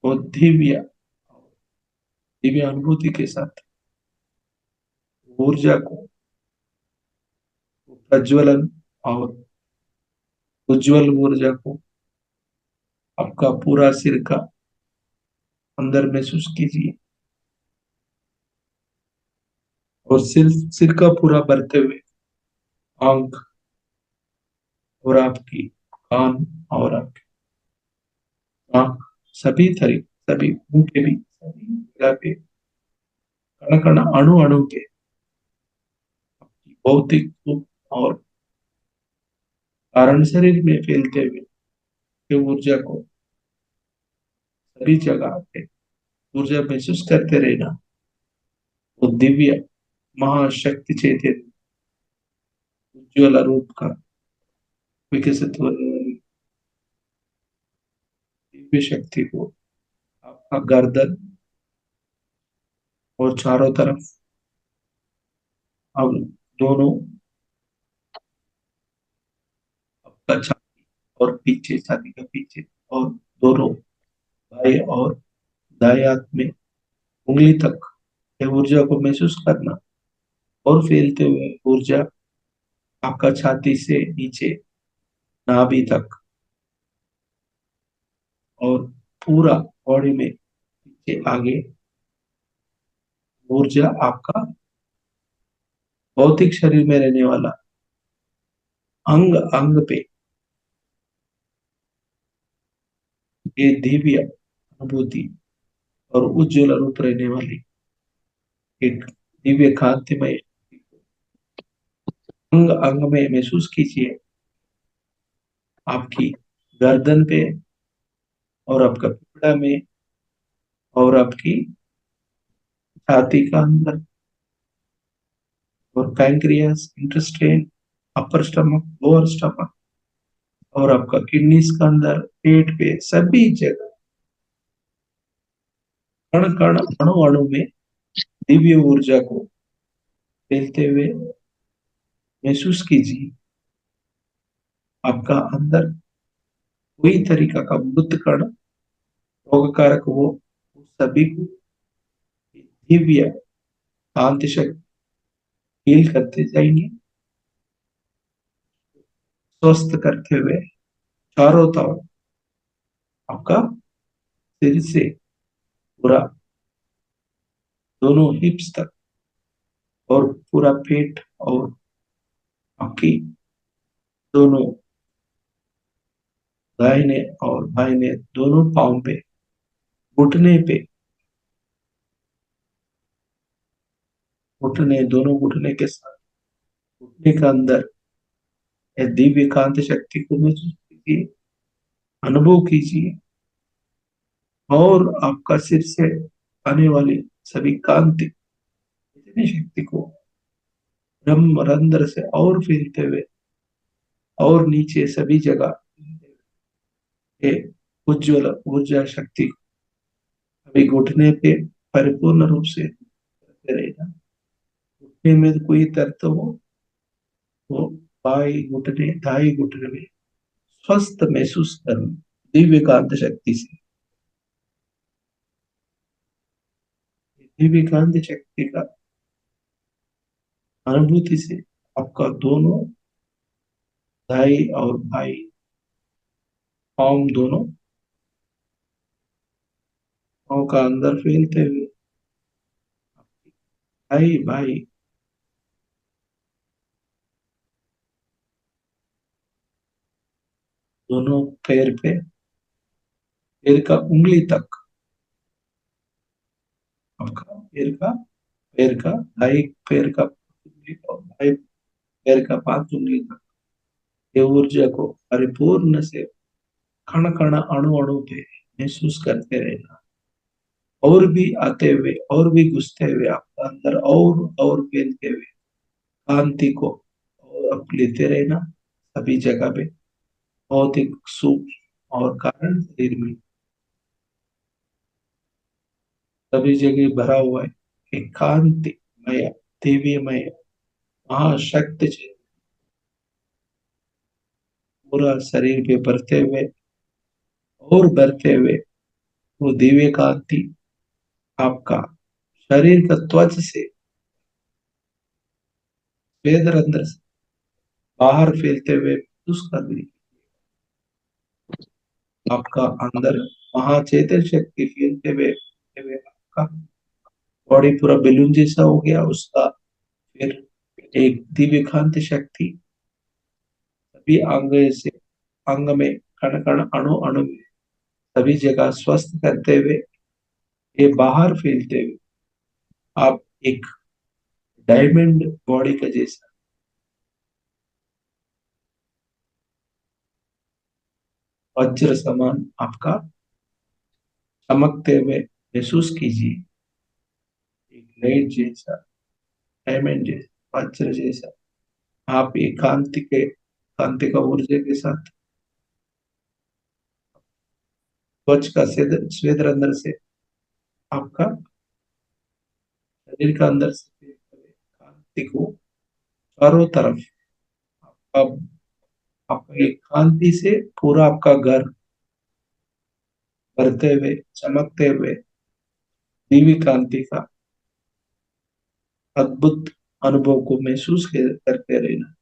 Speaker 2: और दिव्य दिव्य अनुभूति के साथ ऊर्जा को प्रज्वलन और उज्जवल ऊर्जा को आपका पूरा सिर का अंदर महसूस कीजिए और सिर सिर का पूरा भरते हुए आंख और आपकी कान और आपकी आंख सभी तरह सभी मुंह के भी सभी जगह पे कण कण अणु अणु के आपकी भौतिक सुख और कारण शरीर में फैलते हुए ये ऊर्जा को सभी जगह पे ऊर्जा महसूस करते रहना। वो दिव्य महाशक्ति चैतन्य उज्ज्वल रूप का विकसित होने वाली दिव्य शक्ति को आपका गर्दन और चारों तरफ अब दोनों आपका छाती और पीछे छाती का पीछे और दोनों बाएं और दाएं हाथ में उंगली तक ये ऊर्जा को महसूस करना और फैलते हुए ऊर्जा आपका छाती से नीचे नाभि तक और पूरा बॉडी में पीछे आगे ऊर्जा आपका भौतिक शरीर में रहने वाला अंग अंग पे ये दिव्य अनुभूति और उज्जवल रूप रहने वाली एक दिव्य कांतिमय अंग अंग में महसूस कीजिए। आपकी गर्दन पे और आपका पिपड़ा में और आपकी छाती का अंदर और पैंक्रियास इंटेस्टाइन अपर स्टमक लोअर स्टमक और आपका किडनीज का अंदर पेट पे सभी जगह कण कण अणु अणु में दिव्य ऊर्जा को फैलते हुए महसूस कीजिए। आपका अंदर कोई तरीका का मृत कण रोग कारक हो उस सभी को दिव्य शांति शक्ति हील करते जाएंगे, स्वस्थ करते हुए चारों तरफ आपका सिर से पूरा दोनों हिप्स तक और पूरा पेट और आपकी दोनों दाहिने और बाहिने दोनों पाँव पे घुटने दोनों घुटने के साथ घुटने के अंदर यह दिव्य कांति शक्ति को महसूस कीजिए, अनुभव कीजिए और आपका सिर से आने वाली सभी कांति इतनी शक्ति को ब्रह्म रंध्र से और फैलते हुए और नीचे सभी जगह ये उज्ज्वल ऊर्जा शक्ति को अभी घुटने पे परिपूर्ण रूप से करते रहना। घुटने में कोई दर्द हो तो बाई घुटने दाई घुटने में स्वस्थ महसूस करना दिव्य कांत शक्ति से। दिव्य कांत शक्ति का अनुभूति से आपका दोनों दाई और बाई पाँव दोनों पाँव का अंदर फैलते हुए दाई बाई दोनों पैर पे पैर का उंगली तक आपका पैर का दाई पैर का उंगली और बाई पैर का 5 उंगली तक ये ऊर्जा को परिपूर्ण से कण कण अणु अणु पे महसूस करते रहना। और भी आते हुए और भी घुसते हुए आपका अंदर और फैलते हुए कांति को और आप लेते रहना सभी जगह पे। बहुत ही सूक्ष्म और कारण शरीर में सभी जगह भरा हुआ है एक कांतिमय दिव्यमय महाशक्ति से पूरा शरीर पे भरते हुए और भरते हुए वो दिव्य कांति आपका शरीर का त्वच से वेदर अंदर से बाहर फैलते हुए उसका भी आपका अंदर महाचेतन शक्ति फैलते हुए आपका बॉडी पूरा बेलून जैसा हो गया उसका फिर एक दिव्य कांति शक्ति सभी अंग से अंग में कण कण अणु अणु में सभी जगह स्वस्थ करते हुए ये बाहर फैलते हुए आप एक डायमंड बॉडी का जैसा वज्र समान आपका चमकते हुए महसूस कीजिए। एक लाइट जैसा डायमंड जैसा वज्र जैसा आप एक कांति का ऊर्जा के साथ त्वच का स्वेद अंदर से आपका शरीर का अंदर से कांति को चारों तरफ अब आपका एक कांति से पूरा आपका घर भरते हुए चमकते हुए दिव्य कांति का अद्भुत अनुभव को महसूस करते रहना।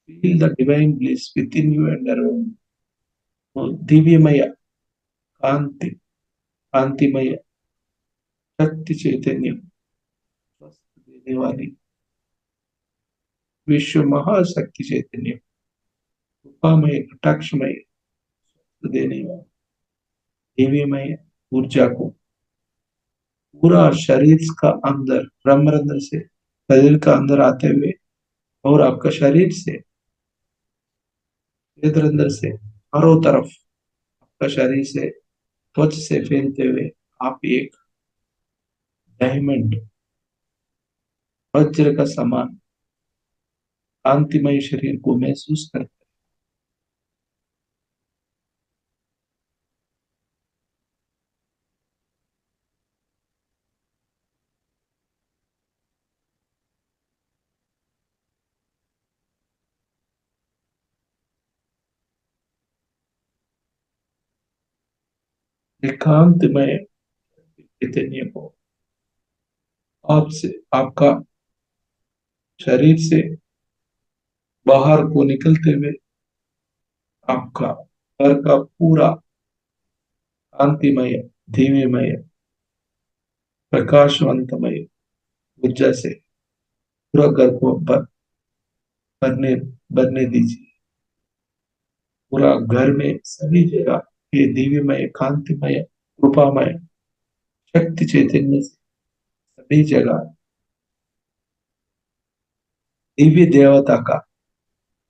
Speaker 2: Feel the divine bliss within you and around. दिव्यमय कांति कांतिमय शक्ति चैतन्य स्वस्थ देने वाली विश्व महाशक्ति चैतन्य कृपामय कटाक्षमय स्वस्थ देने वाली दिव्यमय ऊर्जा को पूरा शरीर का अंदर ब्रह्मरंध्र से शरीर का अंदर आते हुए और आपका शरीर से अंदर से चारों तरफ आपका शरीर से त्वच से फैलते हुए आप एक डायमंड वज्र का समान कांतिमय शरीर को महसूस करते एकांतमय चैतन्य को आपसे आपका शरीर से बाहर को निकलते हुए आपका घर का पूरा कांतिमय दिव्यमय प्रकाशवंतमय ऊर्जा से पूरा घर को भरने भरने दीजिए। पूरा घर में सभी जगह ये दिव्यमय कांतिमय रूपामय शक्ति चैतन्य से सभी जगह दिव्य देवता का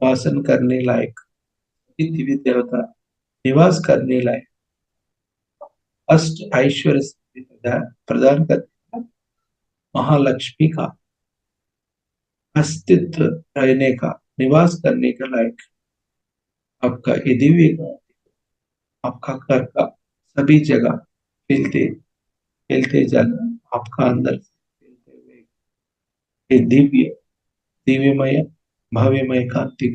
Speaker 2: वासन करने लायक दिव्य देवता निवास करने लायक अष्ट ऐश्वर्य सिद्धि प्रदान करने महालक्ष्मी का अस्तित्व रहने का निवास करने का लायक आपका ये दिव्य आपका घर का सभी जगह फैलते फैलते जाना, आपका अंदर से फैलते हुए ये दिव्यमय भव्यमय कांति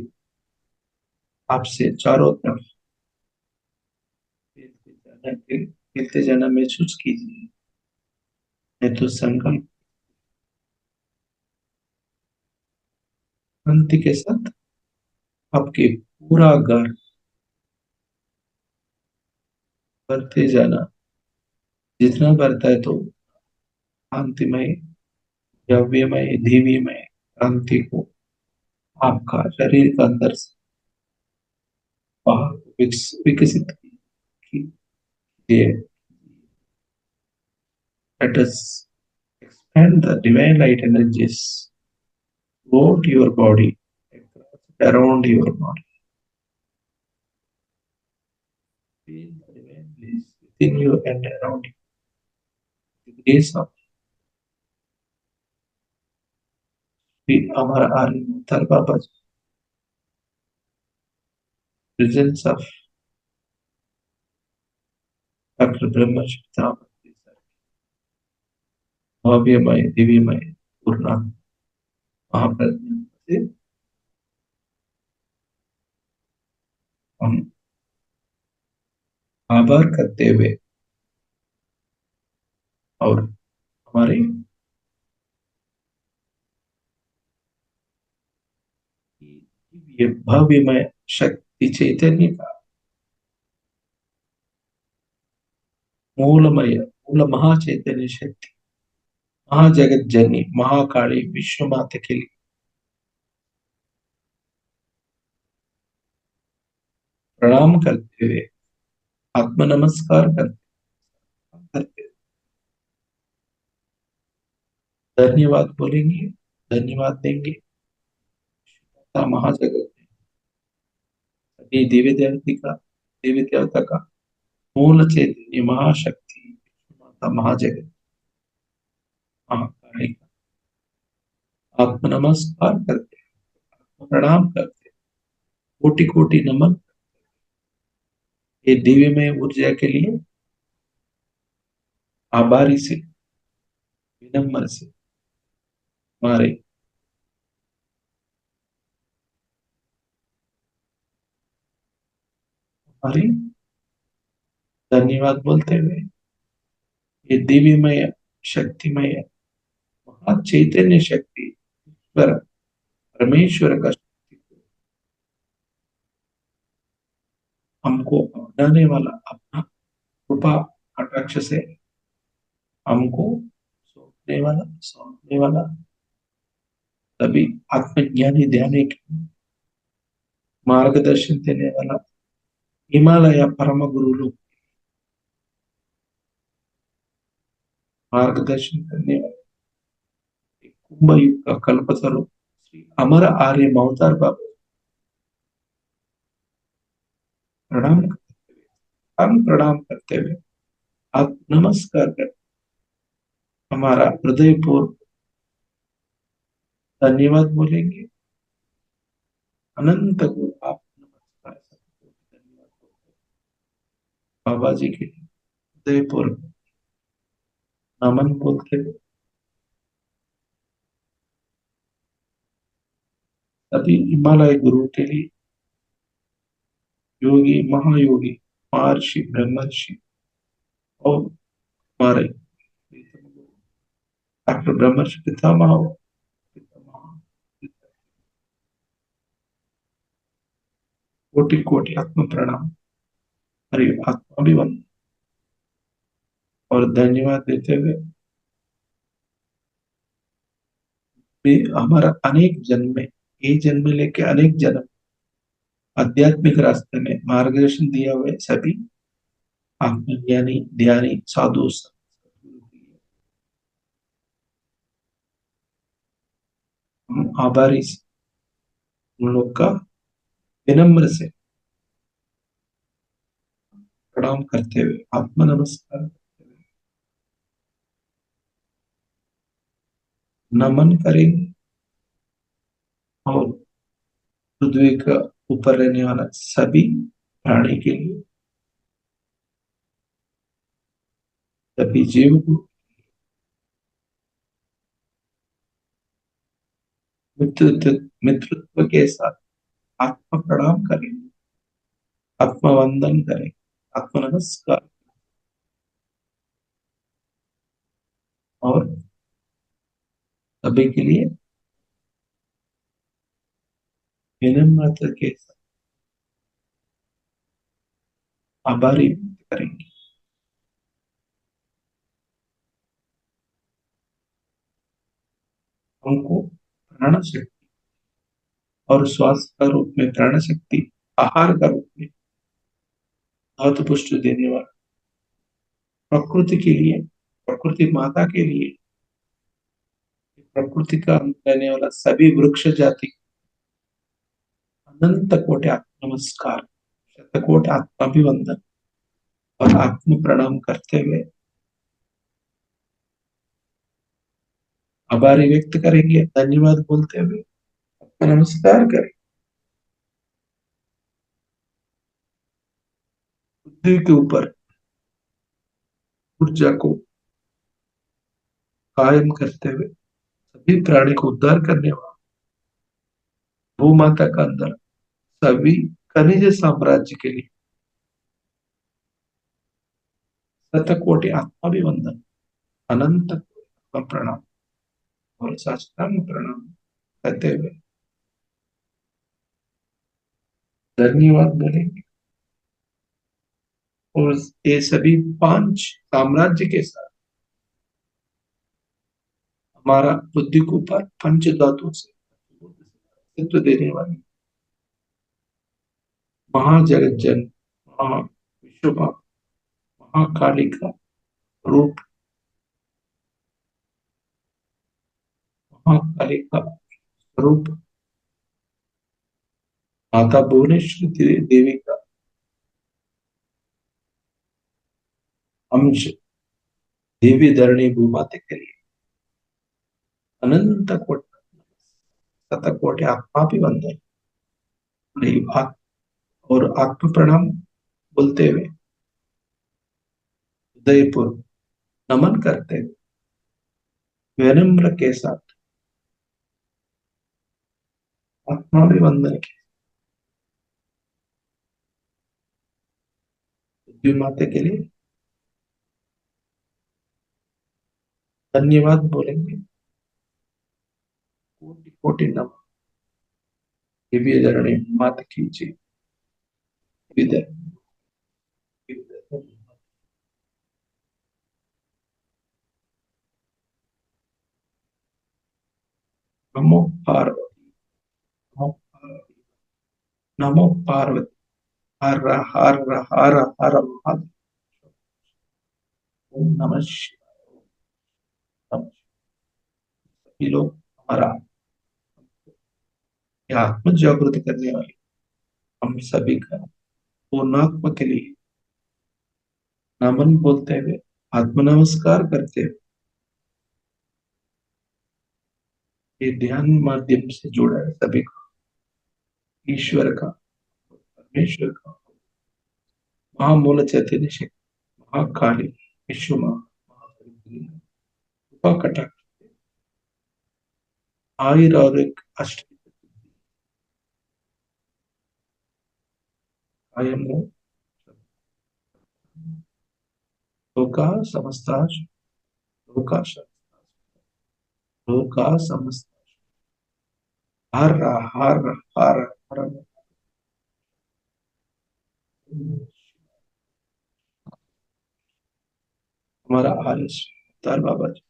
Speaker 2: आपसे चारों तरफ फैलते जाना महसूस कीजिए। नहीं तो संकल्प शांति के साथ आपके पूरा घर बढ़ते जाना, जितना बढ़ता है तो शांतिमय द्रव्यमय दिव्यमय क्रांति को आपका शरीर का अंदर से बाहर विकसित कीजिए। Let us expand the divine light energies throughout your body, around your body. Feel the divine bliss within you and around you. The grace of the Amar Arya Baba, presence of Dr. Brahma Shikta, भव्यमय दिव्यमय पूर्ण महाप्रज्ञा से हम आभार करते हुए और हमारे ये भव्यमय शक्ति चैतन्य का मूल महाचैतन्य शक्ति महाजगत जननी महाकाली विश्व माता के लिए प्रणाम करते हुए आत्म नमस्कार करते धन्यवाद बोलेंगे, धन्यवाद देंगे महाजगत सभी देवी देवता का मूल चैतन्य महाशक्ति माता महाजगत महाकाली का आत्म नमस्कार करते, प्रणाम करते, कोटि कोटि नमन ये दिव्यमय ऊर्जा के लिए आभारी से विनम्र से हमारे हमारी धन्यवाद बोलते हुए ये दिव्यमय शक्तिमय महा चैतन्य शक्ति ईश्वर परमेश्वर का शक्ति को हमको अपनाने वाला अपना कृपा कटाक्ष से हमको सौंपने वाला तभी आत्मज्ञानी ध्यान के मार्गदर्शन देने वाला हिमालय परम गुरु लोग मार्गदर्शन करने वाले कुंभ युग का कल्पतरु श्री अमर आर्य अवतार बाबा प्रणाम करते हुए आप नमस्कार करते हमारा हृदयपूर्वक धन्यवाद बोलेंगे। अनंत गुरु आप नमस्कार धन्यवाद बाबा जी के हृदयपूर्वक नमन बोलते हुए सभी हिमालय गुरु के लिए योगी महायोगी महर्षि ब्रह्मर्षि और हमारे डॉक्टर ब्रह्मर्षि पितामह कोटि कोटि आत्म प्रणाम हरि आत्माभिवंदन और धन्यवाद देते हुए भी हमारा अनेक जन्म में ये जन्म लेके अनेक जन्म आध्यात्मिक रास्ते में मार्गदर्शन दिया हुए सभी आत्मज्ञानी ध्यानी साधु हम आभारी उन लोग का विनम्र से प्रणाम करते हुए आत्म नमस्कार करते हुए नमन करेंगे और पृथ्वी का ऊपर रहने वाला सभी प्राणी के लिए, सभी जीव को मित्रत्व के साथ आत्म प्रणाम करेंगे, आत्मवंदन करें, आत्म नमस्कार, और सभी के लिए विनम्रता के साथ आभारी व्यक्त करेंगे। हमको प्राण शक्ति और स्वास्थ्य का रूप में, प्राण शक्ति आहार का रूप में बहुत पुष्टि देने वाला प्रकृति के लिए, प्रकृति माता के लिए, प्रकृति का अंत रहने वाला सभी वृक्ष जाति अनंत कोटि आत्म नमस्कार, शतकोटि आत्माभिवंदन और आत्म प्रणाम करते हुए आभारी व्यक्त करेंगे, धन्यवाद बोलते हुए नमस्कार करें। पृथ्वी के ऊपर ऊर्जा को कायम करते हुए सभी प्राणी को उद्धार करने वाला भूमाता का अंदर सभी खनिज साम्राज्य के लिए शतकोटि आत्माभिवंदन, अनंत प्रणाम और साष्टांग प्रणाम करते हुए धन्यवाद बोलेंगे। और ये सभी पांच साम्राज्य के साथ हमारा बुद्धि को ऊपर पंच धातु से अस्तित्व देने वाली महाजगत जन, महा विश्वमा, महाकाली का रूप, महाकाली का स्वरूप माता भुवनेश्वरी देवी का अंश देवी धरणी भूमाता के लिए अनंत कोटि शतकोटि आत्माभिवंदन और आत्म प्रणाम बोलते हुए हृदयपूर्वक नमन करते हुए विनम्र के साथ आत्माभिवंदन के देवी माता के लिए धन्यवाद बोलेंगे। कोटि कोटि नमन। देवी धरणी माता की जय। विदय। नमो पार्वती, नमो पार्वती, नमो पार्वती, हर हर हर हर महादेव। ओम नमः शिवाय। नमः शिवाय। ये लोग हमारा ये आत्म जागृति करने वाले हम सभी का पूर्णात्मा के लिए नमन बोलते हुए आत्म नमस्कार करते हुए ये ध्यान माध्यम से जुड़ा है सभी का, ईश्वर का, परमेश्वर का, महामूल चैतन्य शक्ति, महाकाली, विश्व मां, कृपा कटाक्ष, आयुर और एक अष्ट कायम हो। लोका समस्ता, लोका लोका समस्ता, हर हर हर हर। हमारा आलस तार बाबा जी,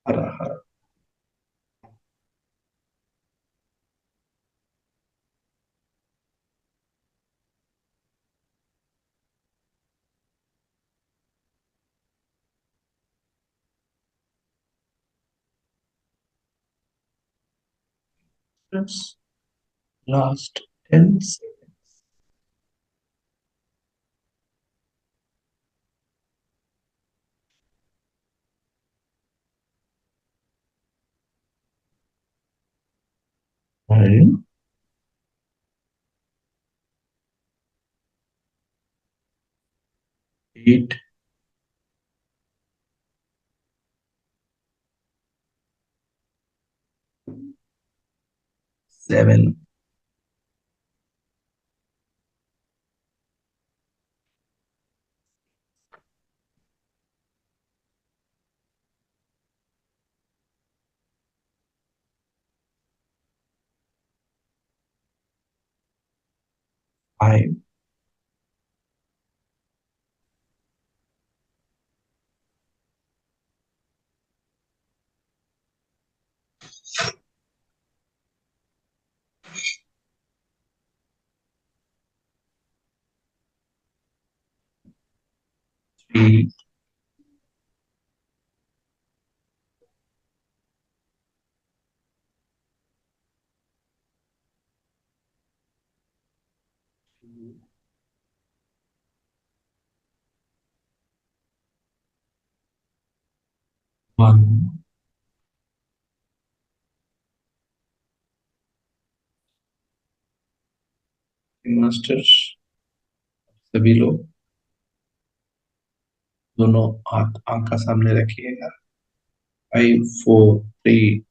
Speaker 2: हर हर। Last 10 seconds. 9, 8, 7, 5, 3, one. मास्टर सभी लोग दोनों हाथ आंख का सामने रखिएगा। 5, 4, 3,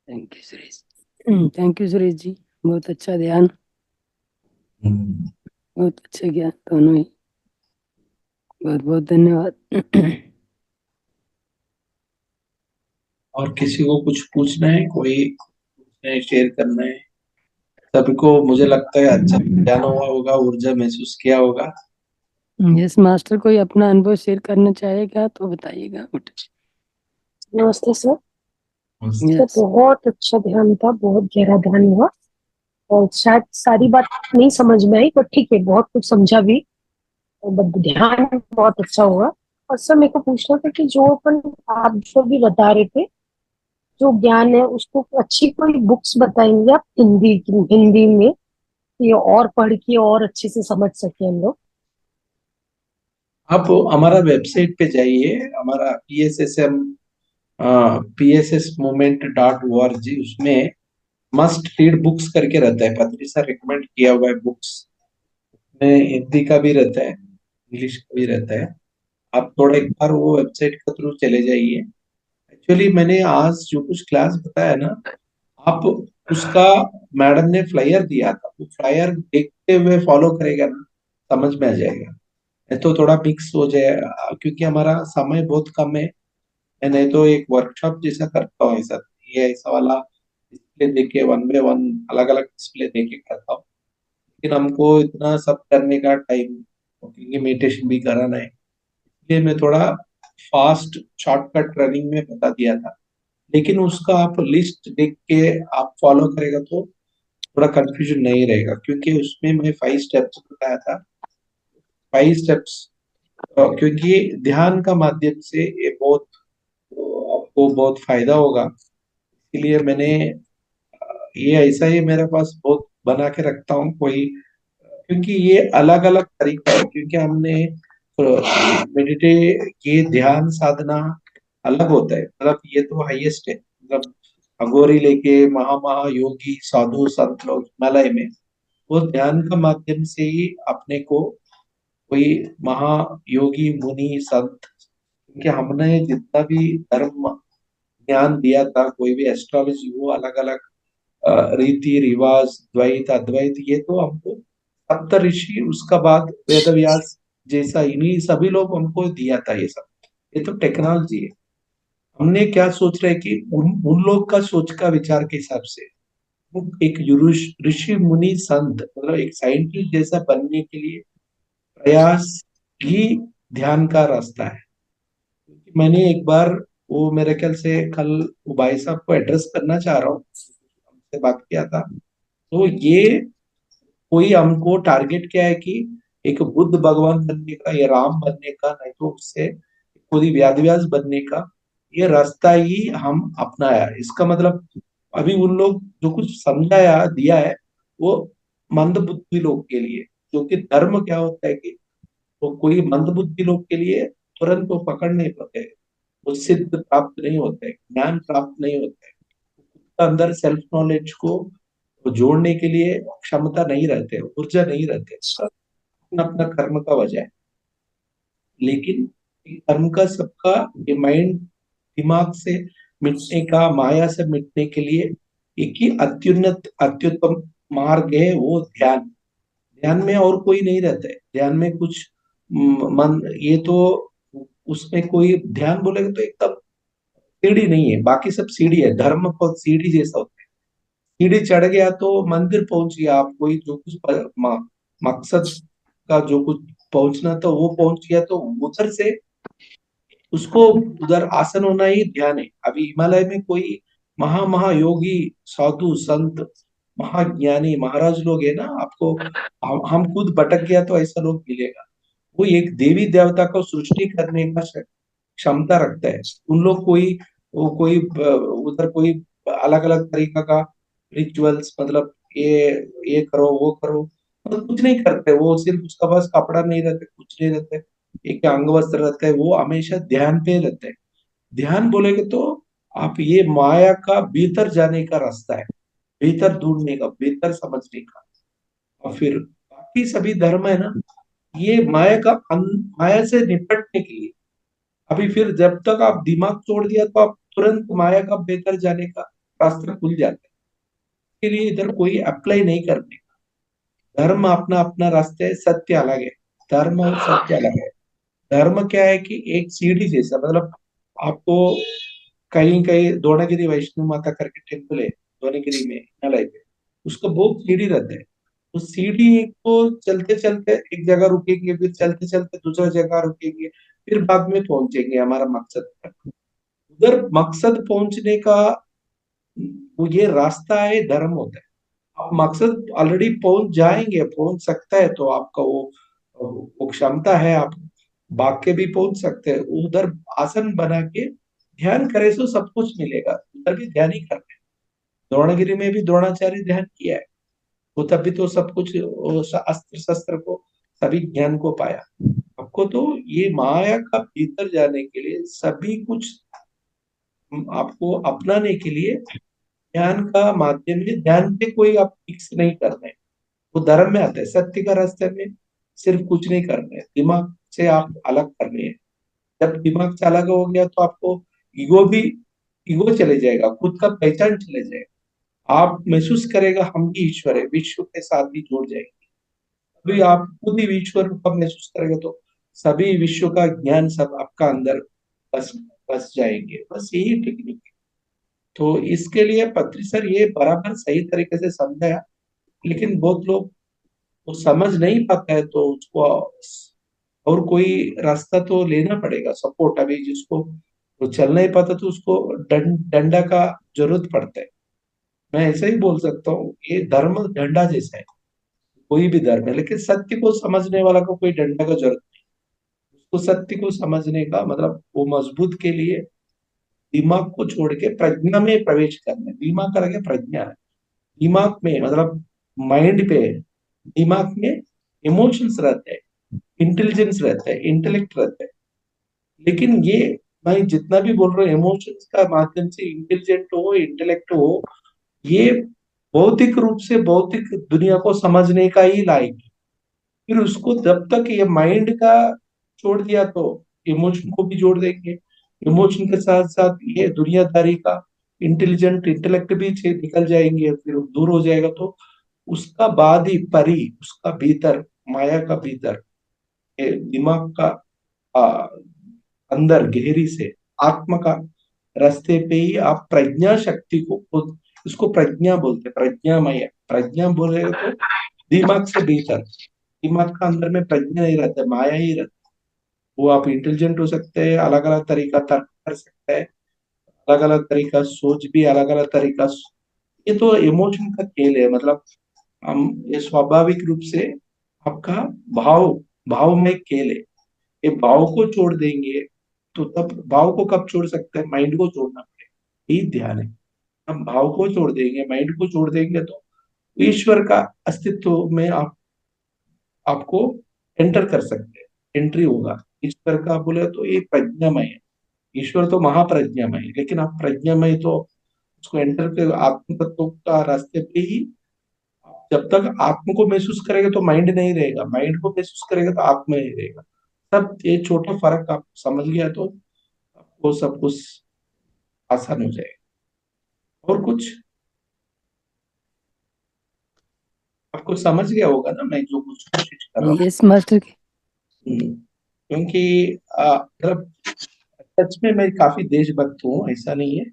Speaker 1: thank you Suresh. Thank you Suresh ji, बहुत अच्छा ध्यान, बहुत अच्छा ज्ञान दोनों ही, बहुत बहुत धन्यवाद।
Speaker 2: और किसी को कुछ पूछना है, कोई शेयर करना है? सभी को मुझे लगता है अच्छा ज्ञान हुआ होगा, ऊर्जा महसूस किया होगा।
Speaker 1: यस मास्टर, कोई अपना अनुभव शेयर करना चाहेगा तो बताइएगा।
Speaker 5: नमस्ते सर।
Speaker 1: यस
Speaker 5: तो बहुत अच्छा ध्यान था, बहुत गहरा ध्यान हुआ और शायद सारी बात नहीं समझ में आई, पर ठीक है, बहुत कुछ समझा भी और ध्यान बहुत अच्छा हुआ। और सर मेरे को पूछना था कि जो अपन आप जो भी बता रहे थे, जो ज्ञान है उसको अच्छी कोई बुक्स बताएंगे आप हिंदी में, ये और पढ़ के और अच्छे से समझ सके हम लोग।
Speaker 2: आप हमारा वेबसाइट पे जाइए, हमारा PSSmovement.org, उसमें मस्ट रीड बुक्स करके रहता है, पत्री सर रिकमेंड किया हुआ है बुक्स में, हिंदी का भी रहता है, इंग्लिश का भी रहता है। आप थोड़ा एक बार वो वेबसाइट के थ्रू चले जाइए। एक्चुअली मैंने आज जो कुछ क्लास बताया ना, आप उसका मैडम ने फ्लायर दिया था, वो फ्लायर देखते हुए फॉलो करेगा ना, समझ में आ जाएगा। नहीं तो थोड़ा मिक्स हो जाए, क्योंकि हमारा समय बहुत कम है। मैं नहीं तो एक वर्कशॉप जैसा करता हूँ ऐसा, ये ऐसा वाला डिस्प्ले देके 1 by 1 अलग अलग डिस्प्ले देके करता हूँ। लेकिन हमको इतना सब करने का टाइम, क्योंकि मेडिटेशन भी कराना है, इसलिए मैं थोड़ा फास्ट शॉर्टकट रनिंग में बता दिया था। लेकिन उसका आप लिस्ट देख के आप फॉलो करेगा तो थोड़ा कंफ्यूजन नहीं रहेगा, क्योंकि उसमें मैं 5 स्टेप्स बताया था। 5 स्टेप्स, क्योंकि ध्यान का माध्यम से ये बहुत आपको बहुत फायदा होगा। इसलिए मैंने ये ऐसा ही मेरे पास बहुत बना के रखता हूँ कोई, क्योंकि ये अलग अलग तरीका है, क्योंकि हमने मेडिटेट ये ध्यान साधना अलग होता है। मतलब ये तो हाईएस्ट है, मतलब अघोरी लेके महा महा योगी साधु संत लोग हिमालय में, वो ध्यान का माध्यम से ही अपने को कोई महायोगी मुनि संत, क्योंकि हमने जितना भी धर्म ज्ञान दिया था, कोई भी एस्ट्रोलॉजी, वो अलग अलग रीति रिवाज, द्वैत अद्वैत, ये तो हमको सप्त ऋषि, उसका बाद वेद व्यास जैसा इन्हीं सभी लोग हमको दिया था ये सब। ये तो टेक्नोलॉजी है। हमने क्या सोच रहे कि उन लोग का सोच का विचार के हिसाब से वो एक ऋषि मुनि संत, मतलब एक साइंटिस्ट जैसा बनने के लिए प्रयास ही ध्यान का रास्ता है। क्योंकि मैंने एक बार, वो मेरे ख्याल से कल वो भाई साहब को एड्रेस करना चाह रहा हूँ, हमसे बात किया था, तो ये कोई हमको टारगेट क्या है कि एक बुद्ध भगवान बनने का या राम बनने का, नहीं तो उससे खुद ही व्याध व्यास बनने का, ये रास्ता ही हम अपनाया। इसका मतलब अभी उन लोग जो कुछ समझाया दिया है वो मंद बुद्धि लोग के लिए, जो कि धर्म क्या होता है कि तो कोई मंद बुद्धि लोग के लिए तुरंत वो पकड़ नहीं पाते, वो सिद्ध प्राप्त नहीं होता है, ज्ञान प्राप्त नहीं होता है, अंदर सेल्फ नॉलेज को जोड़ने के लिए क्षमता नहीं रहते, ऊर्जा नहीं रहते, अपना अपना कर्म का वजह है। लेकिन कर्म का सबका ये माइंड दिमाग से मिटने का, माया से मिटने के लिए एक ही अत्युन्नत अत्युत्तम मार्ग है, वो ध्यान। ध्यान में और कोई नहीं रहता है, ध्यान में कुछ मन ये तो उसमें कोई ध्यान बोलेगा तो एकदम सीढ़ी नहीं है, बाकी सब सीढ़ी है, धर्म को सीढ़ी जैसा होता है। सीढ़ी चढ़ गया तो मंदिर पहुंच गया, आप कोई जो कुछ मकसद का जो कुछ पहुंचना था वो पहुंच गया, तो उधर से उसको उधर आसन होना ही ध्यान है। अभी हिमालय में कोई महायोगी, साधु संत, महाज्ञानी महाराज लोग है ना, आपको हम खुद भटक गया तो ऐसा लोग मिलेगा। वो एक देवी देवता को सृष्टि करने का क्षमता रखता है। उन लोग कोई वो कोई उधर कोई अलग अलग तरीका का रिचुअल्स, मतलब ये करो वो करो, मतलब कुछ नहीं करते। वो सिर्फ उसका पास कपड़ा नहीं रहते, कुछ नहीं रहते, एक अंग वस्त्र रहता है, वो हमेशा ध्यान पे रहते हैं। ध्यान बोलेगे तो आप ये माया का भीतर जाने का रास्ता है, भीतर ढूंढने का, भीतर समझने का। और फिर बाकी सभी धर्म है ना, ये माया से निपटने के लिए। अभी फिर जब तक आप दिमाग तोड़ दिया तो आप तुरंत माया का बेहतर जाने का रास्ता खुल जाता है। इसके लिए इधर कोई अप्लाई नहीं करने का, धर्म अपना अपना रास्ता है, सत्य अलग है, धर्म और सत्य अलग है। धर्म क्या है कि एक सीढ़ी जैसा, मतलब आपको कहीं कहीं द्रोणागिरी वैष्णो माता करके टेम्पल है द्रोणागिरी में हिमालय पे, उसका बहुत सीढ़ी रहता है। उस सीढ़ी को चलते चलते एक जगह रुकेंगे, फिर चलते चलते दूसरा जगह रुकेंगे, फिर बाद में पहुंचेंगे हमारा मकसद तक। उधर मकसद पहुंचने का वो ये रास्ता है, धर्म होता है। आप मकसद ऑलरेडी पहुंच जाएंगे, पहुंच सकता है तो आपका वो क्षमता है, आप भाग के भी पहुंच सकते हैं। उधर आसन बना के ध्यान करे तो सब कुछ मिलेगा, उधर भी ध्यान ही करना है। द्रोणागिरी में भी द्रोणाचार्य ध्यान किया है, वो तभी तो सब कुछ अस्त्र शस्त्र को सभी ज्ञान को पाया। आपको तो ये माया का भीतर जाने के लिए सभी कुछ आपको अपनाने के लिए ध्यान का माध्यम है। ध्यान पे कोई आप फिक्स नहीं करना है, वो धर्म में आता है। सत्य का रास्ते में सिर्फ कुछ नहीं करना है, दिमाग से आप अलग करने हैं। जब दिमाग से अलग हो गया तो आपको ईगो भी, ईगो चले जाएगा, खुद का पहचान चले जाएगा। आप महसूस करेगा हम भी ईश्वर है, विश्व के साथ भी जुड़ जाएंगे। अभी आप खुद ही ईश्वर का महसूस करेंगे तो सभी विश्व का ज्ञान सब आपका अंदर बस बस जाएंगे। बस यही टेक्निक है। तो इसके लिए पत्री सर ये बराबर सही तरीके से समझाया, लेकिन बहुत लोग वो समझ नहीं पाता है, तो उसको और कोई रास्ता तो लेना पड़ेगा सपोर्ट। अभी जिसको वो चल नहीं पाता तो उसको डंडा का जरूरत पड़ता है। मैं ऐसा ही बोल सकता हूँ, ये धर्म डंडा जैसा है, कोई भी धर्म है, लेकिन सत्य को समझने वाला को कोई डंडा का जरूरत नहीं। उसको सत्य को समझने का मतलब वो मजबूत के लिए दिमाग को छोड़ के प्रज्ञा में प्रवेश करना है। दिमाग का क्या, प्रज्ञा है। दिमाग में मतलब माइंड पे, दिमाग में इमोशंस रहते हैं, इंटेलिजेंस रहता है, इंटेलेक्ट रहता है। लेकिन ये मैं जितना भी बोल रहा हूँ इमोशंस का माध्यम से इंटेलिजेंट हो, इंटेलेक्ट हो, ये भौतिक रूप से भौतिक दुनिया को समझने का ही लायक है। फिर उसको जब तक ये माइंड का छोड़ दिया तो इमोशन को भी जोड़ देंगे, इमोशन के साथ साथ ये दुनियादारी का इंटेलिजेंट इंटेलेक्ट भी निकल जाएंगे, फिर दूर हो जाएगा। तो उसका बाद ही परी, उसका भीतर, माया का भीतर, ये दिमाग का आ, अंदर गहरी से आत्मा का रास्ते पे ही आप प्रज्ञा शक्ति को खुद, उसको प्रज्ञा बोलते हैं, प्रज्ञामय। प्रज्ञा बोले तो दिमाग से भीतर, दिमाग का अंदर में प्रज्ञा नहीं रहता, माया ही रहता। वो आप इंटेलिजेंट हो सकते हैं, अलग अलग तरीका तर्क कर सकते हैं, अलग अलग तरीका सोच भी, अलग अलग तरीका। ये तो इमोशन का खेल है, मतलब हम ये स्वाभाविक रूप से आपका भाव भावमय खेल है। ये भाव को छोड़ देंगे तो तब भाव को कब छोड़ सकते हैं? माइंड को छोड़ना पड़ेगा, यही ध्यान है। हम भाव को छोड़ देंगे, माइंड को छोड़ देंगे तो ईश्वर का अस्तित्व में आप आपको एंटर कर सकते हैं, एंट्री होगा ईश्वर का। बोले तो ये प्रज्ञामय है, ईश्वर तो महाप्रज्ञामय है, लेकिन आप प्रज्ञामय तो उसको एंटर कर आत्म तत्व का रास्ते पे ही। जब तक आत्म को महसूस करेगा तो माइंड नहीं रहेगा, माइंड को महसूस करेगा तो आत्मा नहीं रहेगा। सब ये छोटा फर्क आप समझ गया तो आपको सब कुछ आसान हो जाएगा। और कुछ आपको समझ गया होगा ना मैं जो कुछ कोशिश कर रहा हूँ?
Speaker 1: Yes master.
Speaker 2: क्योंकि मतलब सच में मैं काफी देशभक्त हूँ, ऐसा नहीं है।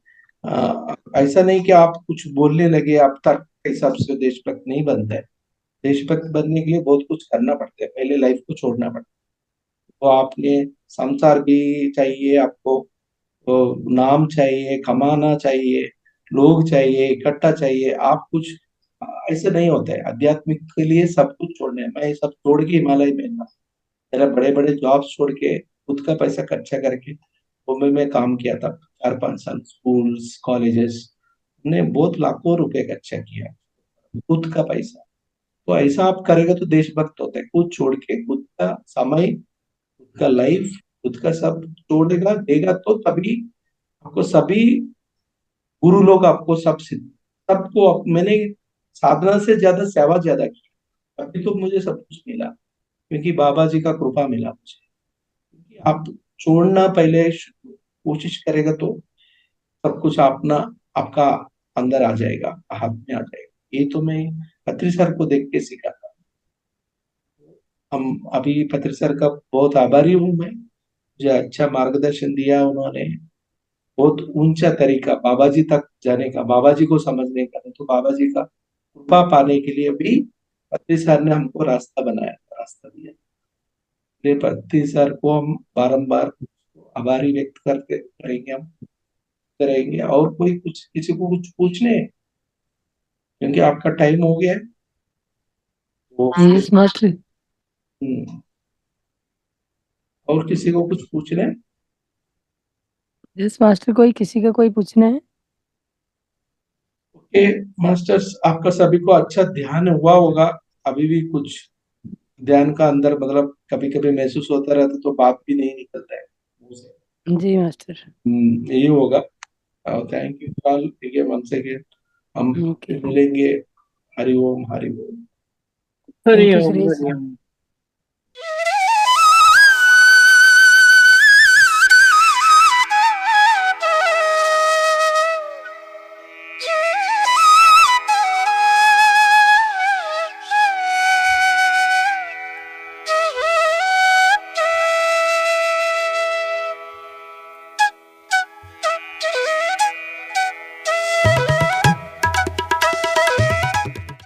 Speaker 2: ऐसा नहीं कि आप कुछ बोलने लगे आप तर्क के हिसाब से देशभक्त नहीं बनता है। देशभक्त बनने के लिए बहुत कुछ करना पड़ता है, पहले लाइफ को छोड़ना पड़ता है। तो आपने संसार भी चाहिए आपको, तो नाम चाहिए, कमाना चाहिए, लोग चाहिए, इकट्ठा चाहिए। आप कुछ ऐसे नहीं होता है। आध्यात्मिक के लिए सब कुछ छोड़ना है। मैं सब छोड़ के हिमालय में ना, मेरा बड़े बड़े जॉब छोड़ के खुद का पैसा खर्चा करके मुंबई में काम किया था 4-5 साल, स्कूल्स कॉलेजेस ने बहुत लाखों रुपए खर्चा किया, खुद का पैसा। तो ऐसा आप करेगा तो देशभक्त होता है। खुद छोड़ के खुद का समय, खुद का लाइफ, खुद का सब छोड़ेगा देगा तो तभी आपको सभी गुरु लोग आपको सब सिद्ध सबको मैंने साधना से ज्यादा सेवा ज्यादा की, अभी तो मुझे सब कुछ मिला क्योंकि बाबा जी का कृपा मिला मुझे। क्योंकि आप छोड़ना पहले कोशिश करेगा तो सब कुछ अपना आपका अंदर आ जाएगा, हाथ में आ जाएगा। ये तो मैं पत्री सर को देख के सीखा था। हम अभी पत्री सर का बहुत आभारी हूँ मैं, मुझे अच्छा मार्गदर्शन दिया उन्होंने। बहुत ऊंचा तरीका बाबा जी तक जाने का, बाबा जी को समझने का, नहीं तो बाबा जी का कृपा पाने के लिए भी पत्री सर ने हमको रास्ता बनाया, रास्ता दिया। इसलिए पत्री सर को हम बारंबार आभारी व्यक्त करते रहेंगे, हम रहेंगे। और कोई कुछ किसी को कुछ पूछने हैं? क्योंकि आपका टाइम हो गया है वो।
Speaker 1: Yes master.
Speaker 2: हम्म, और किसी को कुछ पूछना है?
Speaker 1: यस मास्टर, कोई किसी का कोई पूछना है?
Speaker 2: ओके मास्टर्स, आपका सभी को अच्छा ध्यान हुआ होगा। अभी भी कुछ ध्यान का अंदर मतलब कभी कभी महसूस होता रहता तो बात भी नहीं निकलता है मुंह से।
Speaker 1: जी मास्टर।
Speaker 2: यही होगा। Thank you call again once again. हम
Speaker 1: ओके।
Speaker 2: मिलेंगे। हरि ओम हरि ओम।
Speaker 1: Thank you
Speaker 4: Hariom
Speaker 1: Suresh.
Speaker 4: हरिओम।